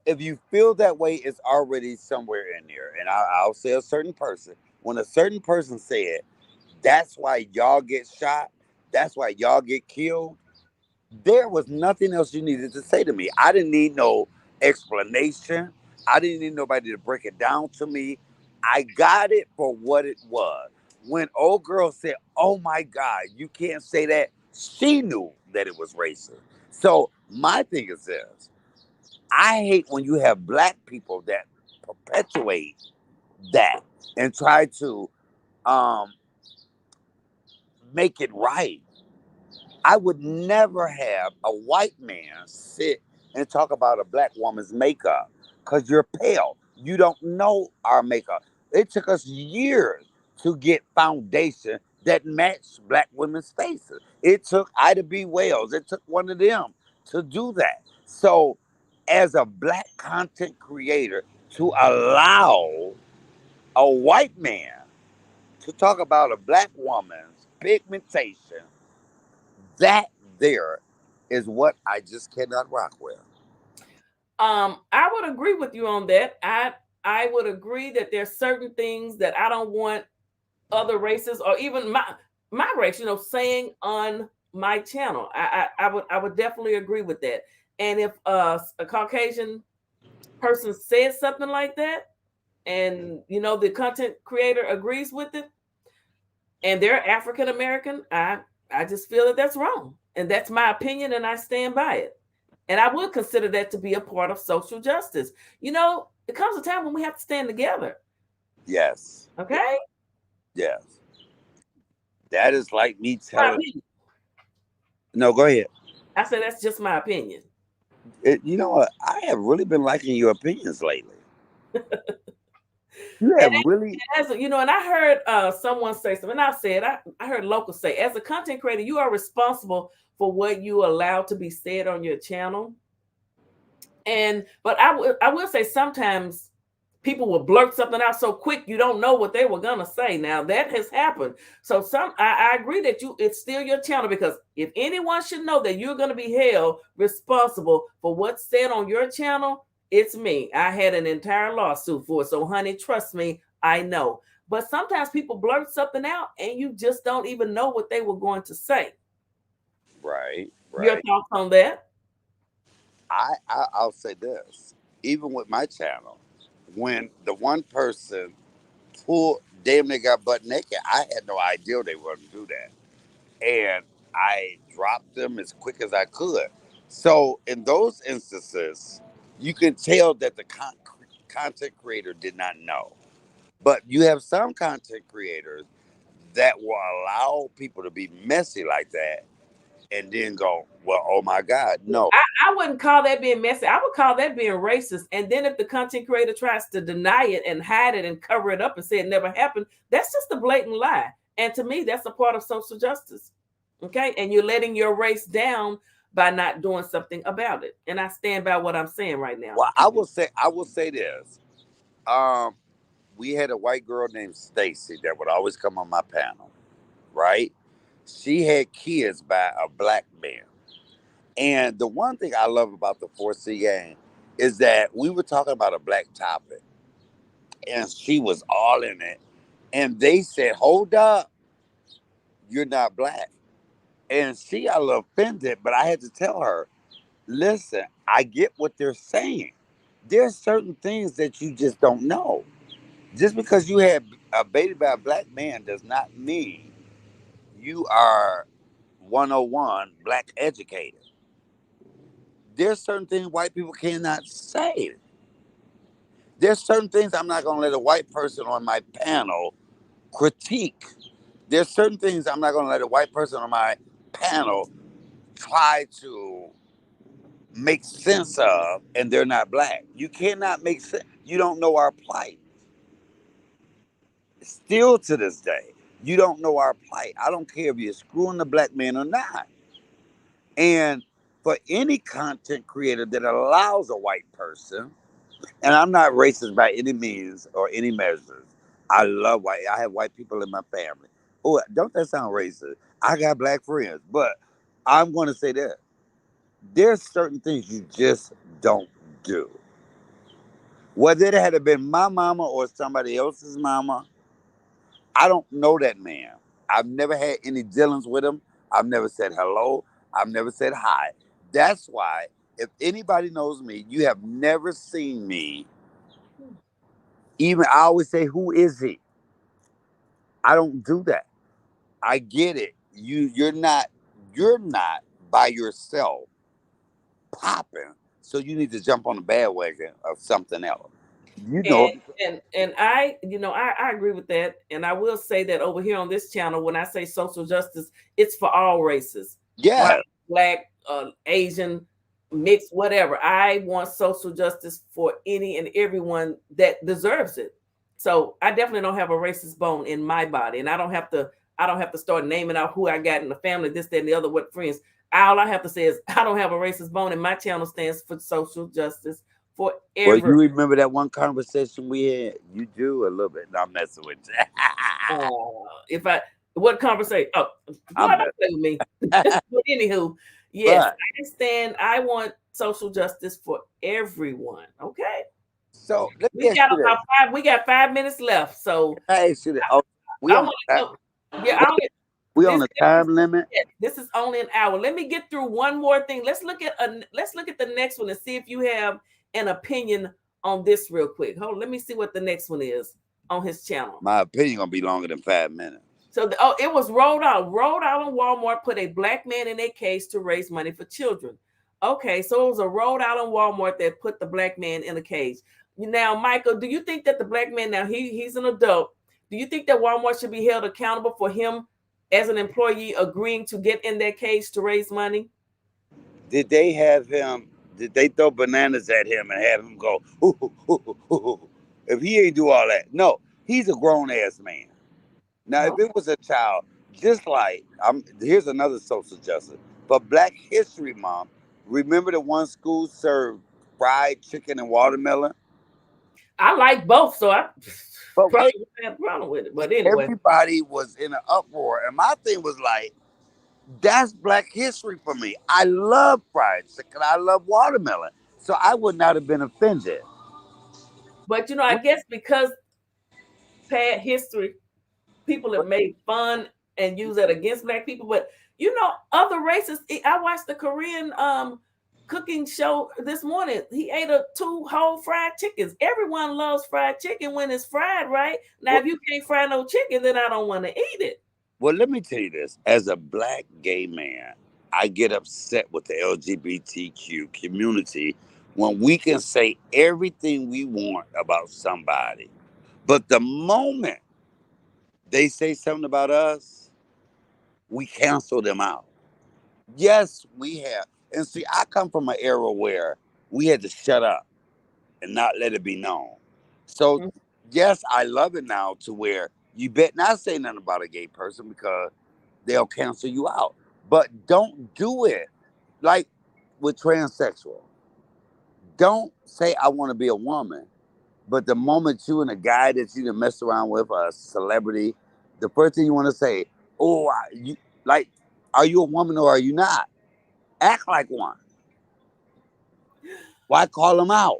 Speaker 10: If you feel that way, it's already somewhere in there. And I'll say a certain person. When a certain person said, "That's why y'all get shot. That's why y'all get killed," there was nothing else you needed to say to me. I didn't need no explanation. I didn't need nobody to break it down to me. I got it for what it was. When old girl said, "Oh my God, you can't say that," she knew that it was racist. So my thing is this: I hate when you have black people that perpetuate that and try to um, make it right. I would never have a white man sit and talk about a black woman's makeup because you're pale. You don't know our makeup. It took us years to get foundation that matched black women's faces. It took Ida B. Wells, it took one of them to do that. So, as a black content creator, to allow a white man to talk about a black woman's pigmentation, that there is what I just cannot rock with.
Speaker 1: I would agree with you on that. I would agree that there's certain things that I don't want other races or even my race, saying on my channel. I would definitely agree with that. And if a Caucasian person says something like that, and the content creator agrees with it, and they're African American, I just feel that that's wrong, and that's my opinion, and I stand by it. And I would consider that to be a part of social justice. It comes a time when we have to stand together.
Speaker 10: Yes.
Speaker 1: Okay.
Speaker 10: Yes. That is like me
Speaker 1: My
Speaker 10: telling.
Speaker 1: opinion.
Speaker 10: No, go ahead.
Speaker 1: I said that's just my opinion.
Speaker 10: You know what? I have really been liking your opinions lately. You
Speaker 1: And
Speaker 10: have really.
Speaker 1: and I heard someone say something. And I said, I heard locals say, as a content creator, you are responsible for what you allow to be said on your channel. But I will say sometimes people will blurt something out so quick you don't know what they were gonna say. Now that has happened. So I agree that it's still your channel, because if anyone should know that you're gonna be held responsible for what's said on your channel, it's me. I had an entire lawsuit for it. So honey, trust me, I know. But sometimes people blurt something out and you just don't even know what they were going to say.
Speaker 10: Right,
Speaker 1: Your
Speaker 10: right.
Speaker 1: thoughts on that?
Speaker 10: I'll say this. Even with my channel, when the one person pulled, damn near got butt naked, I had no idea they were going to do that. And I dropped them as quick as I could. So in those instances, you can tell that the content creator did not know. But you have some content creators that will allow people to be messy like that and then go, well, oh my God, no.
Speaker 1: I wouldn't call that being messy. I would call that being racist. And then if the content creator tries to deny it and hide it and cover it up and say it never happened, that's just a blatant lie. And to me, that's a part of social justice. Okay. And you're letting your race down by not doing something about it. And I stand by what I'm saying right now.
Speaker 10: Well, I will say this. Um, we had a white girl named Stacy that would always come on my panel, right? She had kids by a black man. And the one thing I love about the 4C game is that we were talking about a black topic and she was all in it. And they said, hold up, you're not black. And she got a little offended, but I had to tell her, listen, I get what they're saying. There's certain things that you just don't know. Just because you had a baby by a black man does not mean you are 101 black educated. There's certain things white people cannot say. There's certain things I'm not going to let a white person on my panel critique. There's certain things I'm not going to let a white person on my panel try to make sense of, and they're not black. You cannot make sense. You don't know our plight. Still to this day, you don't know our plight. I don't care if you're screwing the black man or not. And for any content creator that allows a white person, and I'm not racist by any means or any measures. I love white. I have white people in my family. Oh, don't that sound racist? I got black friends, but I'm going to say that there's certain things you just don't do. Whether it had been my mama or somebody else's mama, I don't know that man. I've never had any dealings with him. I've never said hello. I've never said hi. That's why, if anybody knows me, you have never seen me. Even I always say, who is he? I don't do that. I get it. You're not by yourself popping. So you need to jump on the bandwagon of something else. You know,
Speaker 1: And I, I agree with that. And I will say that over here on this channel, when I say social justice, it's for all races,
Speaker 10: yeah.
Speaker 1: white, black, Asian, mixed, whatever. I want social justice for any and everyone that deserves it. So I definitely don't have a racist bone in my body, and I don't have to start naming out who I got in the family, this, that, and the other, what friends. All I have to say is I don't have a racist bone, and my channel stands for social justice for
Speaker 10: Well, you
Speaker 1: everyone.
Speaker 10: remember that one conversation we had? You do a little bit. No, I'm messing with you.
Speaker 1: If I what conversation? Oh, boy,
Speaker 10: I'm
Speaker 1: don't play with me.
Speaker 10: messing.
Speaker 1: But anywho, yes,
Speaker 10: But
Speaker 1: I understand. I want social justice for everyone. Okay,
Speaker 10: so let me ask you this.
Speaker 1: We got 5 minutes left, so
Speaker 10: I ask you this. Oh, we
Speaker 1: I
Speaker 10: on
Speaker 1: want
Speaker 10: a
Speaker 1: to
Speaker 10: time,
Speaker 1: know. Yeah, I only
Speaker 10: we on
Speaker 1: this
Speaker 10: a time limit.
Speaker 1: this is only an hour. Let me get through one more thing. Let's look at the next one and see if you have an opinion on this real quick. Hold on, let me see what the next one is on his channel.
Speaker 10: My opinion gonna be longer than 5 minutes.
Speaker 1: So, it was Rhode Island. Rhode Island Walmart put a black man in a case to raise money for children. Okay, so it was a Rhode Island Walmart that put the black man in a cage. Now, Michael, do you think that the black man, now he's an adult, do you think that Walmart should be held accountable for him as an employee agreeing to get in that cage to raise money?
Speaker 10: Did they have him? Did they throw bananas at him and have him go? "Hoo, hoo, hoo, hoo, hoo, hoo"? If he ain't do all that, no, he's a grown ass man. Now, if
Speaker 1: Oh,
Speaker 10: it was a child, just like here's another social justice for Black History Month. Remember the one school served fried chicken and watermelon?
Speaker 1: I like both, so I
Speaker 10: But
Speaker 1: probably
Speaker 10: wait,
Speaker 1: wouldn't have a problem with it. But anyway,
Speaker 10: everybody was in an uproar, and my thing was like, that's Black history for me. I love fried chicken. I love watermelon, so I would not have been offended.
Speaker 1: but I guess because past history, people have made fun and use that against Black people. But other races. I watched the Korean cooking show this morning. He ate two whole fried chickens. Everyone loves fried chicken when it's fried, right? Now,
Speaker 10: Well,
Speaker 1: if you can't fry no chicken, then I don't want to eat it.
Speaker 10: well, let me tell you this: as a Black gay man, I get upset with the LGBTQ community when we can say everything we want about somebody, but the moment they say something about us, we cancel them out. Yes, we have. And see, I come from an era where we had to shut up and not let it be known. So,
Speaker 1: Mhm.
Speaker 10: yes, I love it now to where you bet not say nothing about a gay person because they'll cancel you out. But don't do it like with transsexual. Don't say I want to be a woman, but the moment you and a guy that you done mess around with, a celebrity, the first thing you want to say, oh, you like, are you a woman or are you not? Act like one. Why call them out?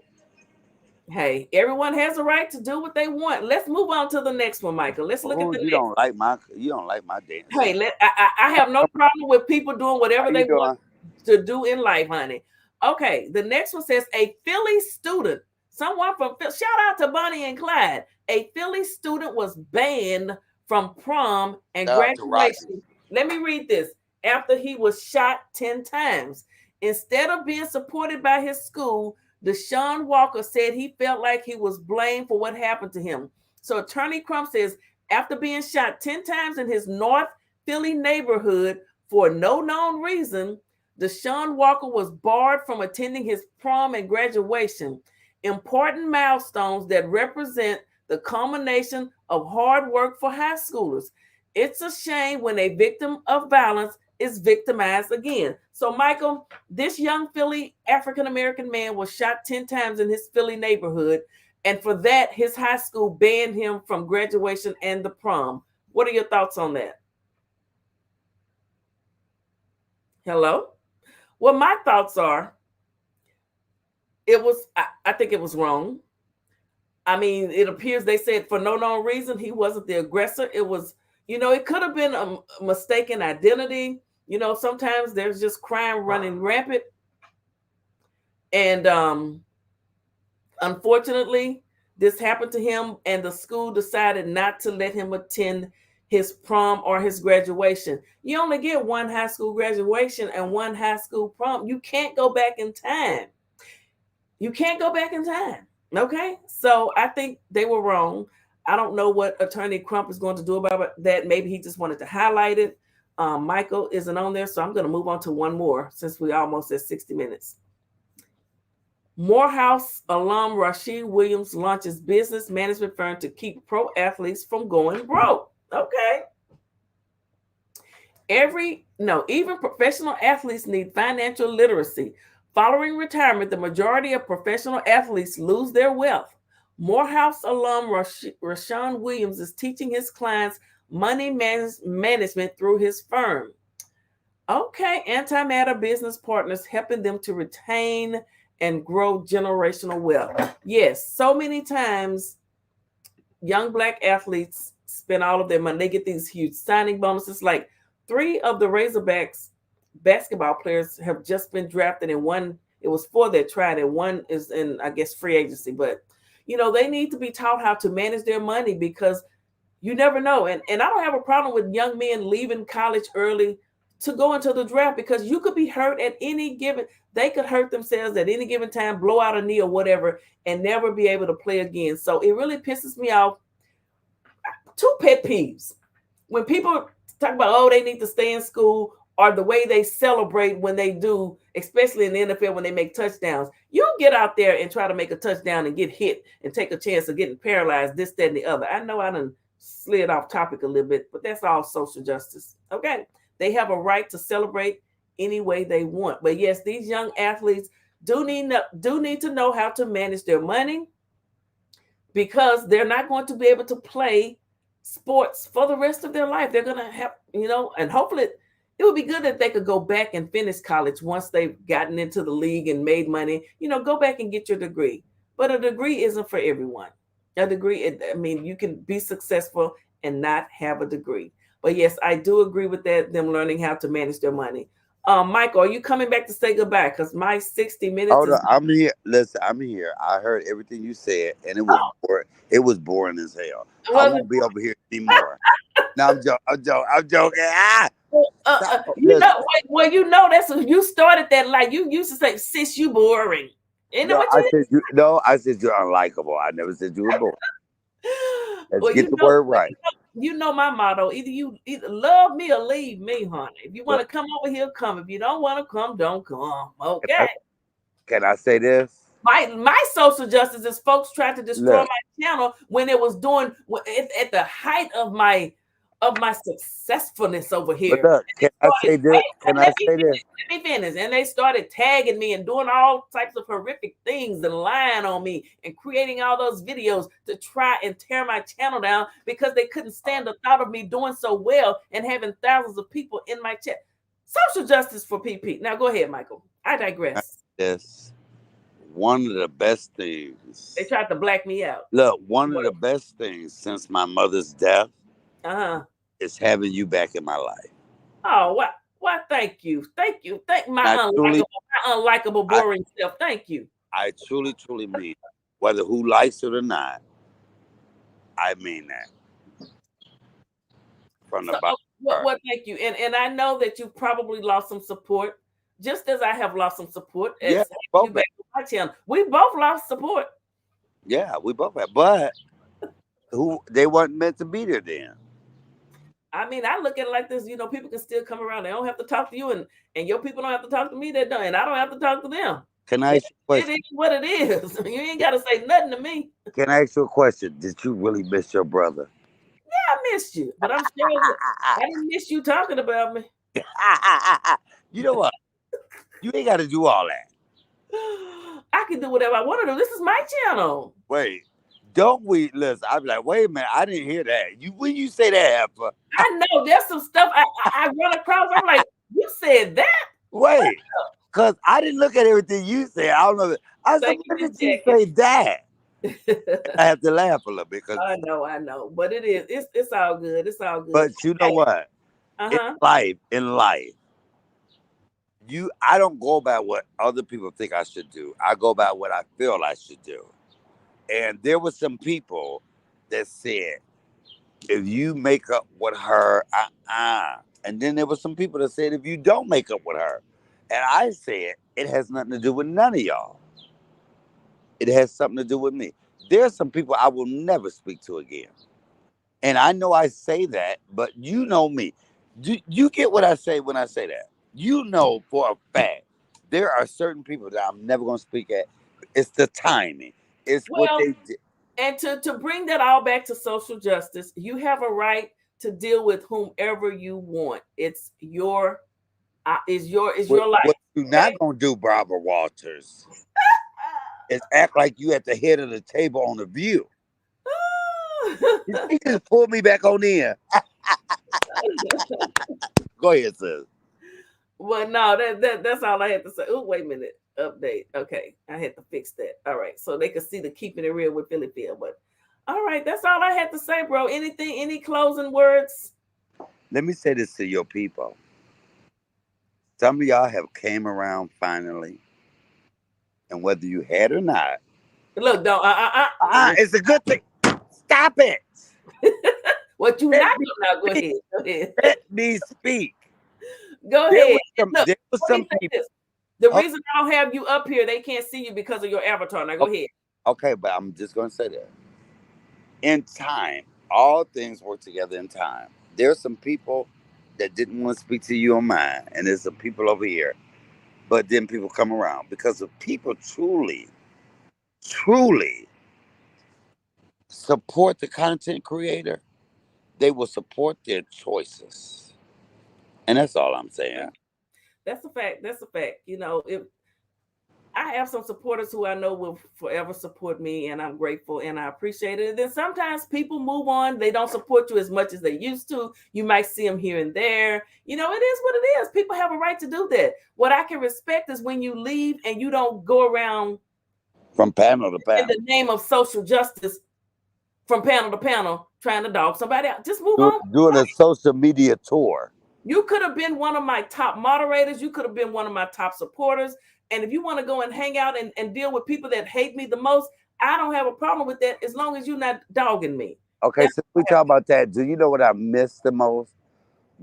Speaker 1: Hey, everyone has a right to do what they want. Let's move on to the next one, Michael. Let's look at
Speaker 10: Oh,
Speaker 1: the next.
Speaker 10: you don't like my dancing.
Speaker 1: Hey, I have no problem with people doing
Speaker 10: How
Speaker 1: whatever
Speaker 10: you
Speaker 1: they want
Speaker 10: doing?
Speaker 1: to do in life, honey. Okay, the next one says a Philly student, someone from shout out to Bonnie and Clyde. A Philly student was banned from prom and
Speaker 10: Shout out to Rocky.
Speaker 1: graduation. Let me read this. After he was shot 10 times. Instead of being supported by his school, Deshaun Walker said he felt like he was blamed for what happened to him. So Attorney Crump says after being shot 10 times in his North Philly neighborhood for no known reason, Deshaun Walker was barred from attending his prom and graduation, important milestones that represent the culmination of hard work for high schoolers. It's a shame when a victim of violence is victimized again. So, Michael, this young Philly African American man was shot 10 times in his Philly neighborhood. And for that, his high school banned him from graduation and the prom. What are your thoughts on that? Hello? Well, my thoughts are I think it was wrong. I mean, it appears they said for no known reason he wasn't the aggressor. It was, it could have been a mistaken identity. Sometimes there's just crime running rampant. And unfortunately, this happened to him, and the school decided not to let him attend his prom or his graduation. You only get one high school graduation and one high school prom. You can't go back in time. You can't go back in time. Okay. So I think they were wrong. I don't know what Attorney Crump is going to do about that. Maybe he just wanted to highlight it. Michael isn't on there, so I'm going to move on to one more since we almost at 60 minutes. Morehouse alum Rashid Williams launches business management firm to keep pro athletes from going broke. Okay. Even professional athletes need financial literacy. Following retirement, the majority of professional athletes lose their wealth. Morehouse alum Rashawn Williams is teaching his clients money management through his firm. Okay, antimatter business partners helping them to retain and grow generational wealth. Yes, so many times young Black athletes spend all of their money. They get these huge signing bonuses. Like 3 of the Razorbacks basketball players have just been drafted, and one, it was 4 that tried, and one is in, I guess, free agency. But they need to be taught how to manage their money because you never know. And I don't have a problem with young men leaving college early to go into the draft because you could be hurt at any given. They could hurt themselves at any given time, blow out a knee or whatever, and never be able to play again. So it really pisses me off. 2 pet peeves when people talk about, oh, they need to stay in school, or the way they celebrate when they do, especially in the NFL when they make touchdowns. You don't get out there and try to make a touchdown and get hit and take a chance of getting paralyzed, this, that, and the other. I know I done slid off topic a little bit, but that's all social justice. Okay. They have a right to celebrate any way they want. But yes, these young athletes do need to know how to manage their money, because they're not going to be able to play sports for the rest of their life. They're going to have, and hopefully it would be good if they could go back and finish college once they've gotten into the league and made money. Go back and get your degree. But a degree isn't for everyone. A degree, I mean, you can be successful and not have a degree. But yes, I do agree with that, them learning how to manage their money. Michael, are you coming back to say goodbye? Because my 60 minutes
Speaker 10: Hold
Speaker 1: is.
Speaker 10: on, I'm here. Listen, I'm here. I heard everything you said, and it was boring. It was boring as hell. I
Speaker 1: Was it?
Speaker 10: won't be over here anymore. No, I'm joking. I'm joking. I'm joking. Ah, stop.
Speaker 1: You
Speaker 10: Listen,
Speaker 1: know, that's you started that like you used to say, sis, you boring. Isn't that
Speaker 10: no,
Speaker 1: what
Speaker 10: I
Speaker 1: you
Speaker 10: said you. No, I said you're unlikable. I never said you were boring. Let's
Speaker 1: well,
Speaker 10: get the word right.
Speaker 1: my motto. Either love me or leave me, honey. If you want
Speaker 10: Well,
Speaker 1: to come over here, come. If you don't want to come, don't come.
Speaker 10: can I,
Speaker 1: Okay.
Speaker 10: can I say this?
Speaker 1: My social justice is folks tried to destroy
Speaker 10: Look,
Speaker 1: my channel when it was doing at the height of my successfulness over
Speaker 10: but
Speaker 1: here.
Speaker 10: look,
Speaker 1: And
Speaker 10: can
Speaker 1: they
Speaker 10: I
Speaker 1: started,
Speaker 10: say this?
Speaker 1: wait,
Speaker 10: Can I say this?
Speaker 1: let me finish. And they started tagging me and doing all types of horrific things and lying on me and creating all those videos to try and tear my channel down because they couldn't stand the thought of me doing so well and having thousands of people in my chat. Social justice for PP. Now go ahead, Michael. I digress.
Speaker 10: This one of the best
Speaker 1: They
Speaker 10: things.
Speaker 1: tried to black me out.
Speaker 10: Look, one of the best things since my mother's death
Speaker 1: Uh-huh.
Speaker 10: is having you back in my life.
Speaker 1: Oh, what? Why? Thank you. Thank you. Thank
Speaker 10: I truly,
Speaker 1: my unlikable,
Speaker 10: I,
Speaker 1: boring self. Thank you.
Speaker 10: I truly, truly mean, whether who likes it or not, I mean that from the
Speaker 1: So,
Speaker 10: bottom of my heart.
Speaker 1: thank you. And I know that you probably lost some support, just as I have lost some support as
Speaker 10: Yeah,
Speaker 1: having you
Speaker 10: both have.
Speaker 1: back on my channel. We both lost support.
Speaker 10: Yeah, we both have. But who they weren't meant to be there then.
Speaker 1: I mean, I look at it like this. People can still come around. They don't have to talk to you, and your people don't have to talk to me. They don't, and I don't have to talk to them.
Speaker 10: Can I
Speaker 1: It,
Speaker 10: ask you a
Speaker 1: it
Speaker 10: question?
Speaker 1: is what it is. You ain't got to say nothing to me.
Speaker 10: Can I ask you a question? Did you really miss your brother?
Speaker 1: I missed you, but I'm sure I didn't miss you talking about me.
Speaker 10: You know what? You ain't got to do all that.
Speaker 1: I can do whatever I want to do. This is my channel.
Speaker 10: Wait, don't we listen? I'd be like, wait a minute, I didn't hear that. You when you say that, Heifer,
Speaker 1: I know there's some stuff I run across. I'm like, you said that?
Speaker 10: wait, because I didn't look at everything you said. I don't know. I said,
Speaker 1: Thank
Speaker 10: when
Speaker 1: you,
Speaker 10: did you
Speaker 1: Miss
Speaker 10: say that?
Speaker 1: Jackie.
Speaker 10: I have to laugh a little bit because,
Speaker 1: I know, but it is. It's all good. It's all good.
Speaker 10: but you know
Speaker 1: Hey,
Speaker 10: what?
Speaker 1: uh-huh.
Speaker 10: In life, I don't go by what other people think I should do. I go by what I feel I should do. And there were some people that said, if you make up with her, and then there were some people that said, if you don't make up with her, and I said, it has nothing to do with none of y'all. It has something to do with me. There's some people I will never speak to again. And I know I say that, but you know me. You get what I say when I say that. You know for a fact there are certain people that I'm never going to speak at. It's the timing. It's what
Speaker 1: Well,
Speaker 10: they did.
Speaker 1: and to bring that all back to social justice, you have a right to deal with whomever you want. It's your is your life.
Speaker 10: What you
Speaker 1: Okay.
Speaker 10: not going to do, Barbara Walters, is act like you at the head of the table on the view. He just pulled me back on in. Go ahead, sis.
Speaker 1: Well, no, that's all I had to say. Oh, wait a minute. Update. Okay. I had to fix that. All right. So they could see the keeping it real with Philly Field. But all right, that's all I had to say, bro. Any closing words?
Speaker 10: Let me say this to your people. Some of y'all have came around finally, and whether you had or not,
Speaker 1: Look, don't
Speaker 10: it's a good thing. Stop it.
Speaker 1: what you
Speaker 10: Let
Speaker 1: not
Speaker 10: me
Speaker 1: doing now. Go
Speaker 10: speak.
Speaker 1: ahead. Go ahead.
Speaker 10: Let me speak.
Speaker 1: Go
Speaker 10: There
Speaker 1: ahead.
Speaker 10: was some.
Speaker 1: Look,
Speaker 10: There was
Speaker 1: let me
Speaker 10: some
Speaker 1: say
Speaker 10: people.
Speaker 1: this. The
Speaker 10: Oh,
Speaker 1: reason I don't have you up here, they can't see you because of your avatar. Now go ahead.
Speaker 10: okay, but I'm just going to say that. In time, all things work together in time. There's some people that didn't want to speak to you on mine, and there's some people over here. But then people come around because if people truly support the content creator, they will support their choices. And that's all I'm saying.
Speaker 1: That's a fact. That's a fact. If I have some supporters who I know will forever support me, and I'm grateful and I appreciate it. And then sometimes people move on. They don't support you as much as they used to. You might see them here and there. You know, it is what it is. People have a right to do that. What I can respect is when you leave and you don't go around
Speaker 10: from panel to
Speaker 1: in
Speaker 10: panel.
Speaker 1: the name of social justice from panel to panel trying to dog somebody out. Just move on.
Speaker 10: Doing a social media tour.
Speaker 1: You could have been one of my top moderators. You could have been one of my top supporters. And if you want to go and hang out and deal with people that hate me the most, I don't have a problem with that as long as you're not dogging me.
Speaker 10: Okay, so we talk about that. Do you know what I miss the most?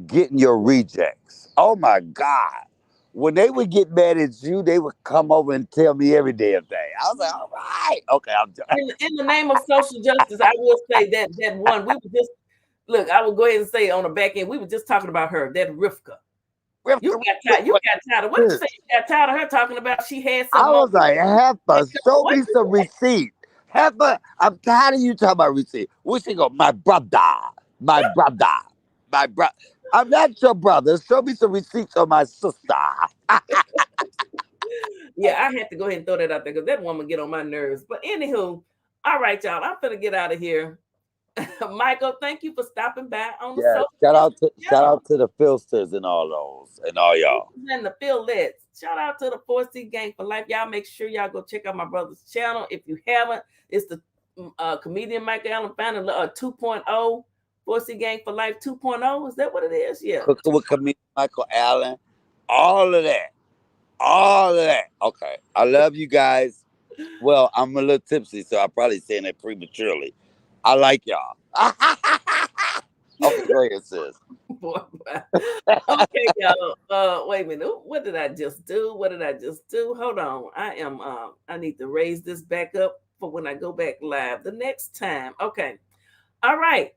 Speaker 10: Getting your rejects. Oh my God. When they would get mad at you, they would come over and tell me every damn thing. I was like, all right. Okay, I'm done.
Speaker 1: In the name of social justice, I will say that one, we were just, look, I will go ahead and say on the back end, we were just talking about her, that Rivka. You got tired of, what did you say? You got tired of her talking about she had something.
Speaker 10: I was like, Heifer, show me some receipt. Heifer, I'm tired of you talking about receipt. Where she go? My brother. I'm not your brother. Show me some receipts on my sister.
Speaker 1: Yeah, I had to go ahead and throw that out there because that woman get on my nerves. But anywho, all right, y'all, I'm finna get out of here. Michael, thank you for stopping by on the
Speaker 10: shout out to the Filsters and all those and all y'all.
Speaker 1: And the Phillettes. Shout out to the 4C Gang for Life. Y'all make sure y'all go check out my brother's channel. If you haven't, it's the comedian Michael Allen found 2.0, 4C Gang for Life 2.0. Is that what it is? Yeah.
Speaker 10: Cooking with comedian Michael Allen. All of that. Okay. I love you guys. Well, I'm a little tipsy, so I'm probably saying it prematurely. I like y'all. Okay, go ahead, sis.
Speaker 1: Okay, y'all. Wait a minute. What did I just do? Hold on. I need to raise this back up for when I go back live the next time. Okay. All right.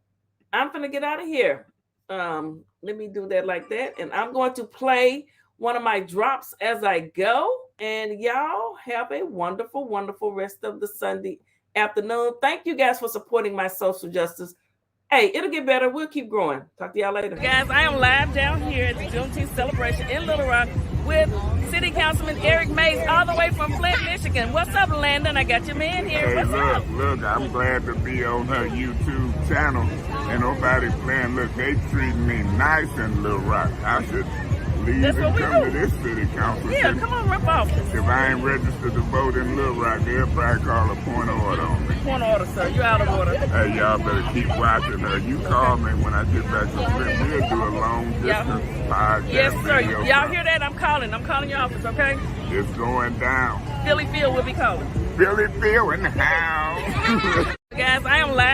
Speaker 1: I'm gonna get out of here. Let me do that like that. And I'm going to play one of my drops as I go. And y'all have a wonderful, wonderful rest of the Sunday afternoon. Thank you guys for supporting my social justice. Hey, it'll get better. We'll keep growing. Talk to y'all later. Guys, I am live down here at the Juneteenth celebration in Little Rock with City Councilman Eric Mays all the way from Flint, Michigan. What's up, Landon? I got your man here.
Speaker 2: Hey, look, I'm glad to be on her YouTube channel. And nobody playing. Look, they treating me nice in Little Rock. I should leave and come to this city council.
Speaker 1: Yeah, come on, rip off.
Speaker 2: If I ain't registered to vote in Little Rock, they'll probably call a point of order on me.
Speaker 1: Point of order, sir. You out of order.
Speaker 2: Hey, y'all better keep watching her. You call me when I get back to Flint. We'll do a long distance podcast.
Speaker 1: Yes, sir. Y'all hear that? I'm calling your office, okay?
Speaker 2: It's going down.
Speaker 1: Philly Phil will be calling.
Speaker 2: Philly Phil in the house.
Speaker 1: Guys, I am live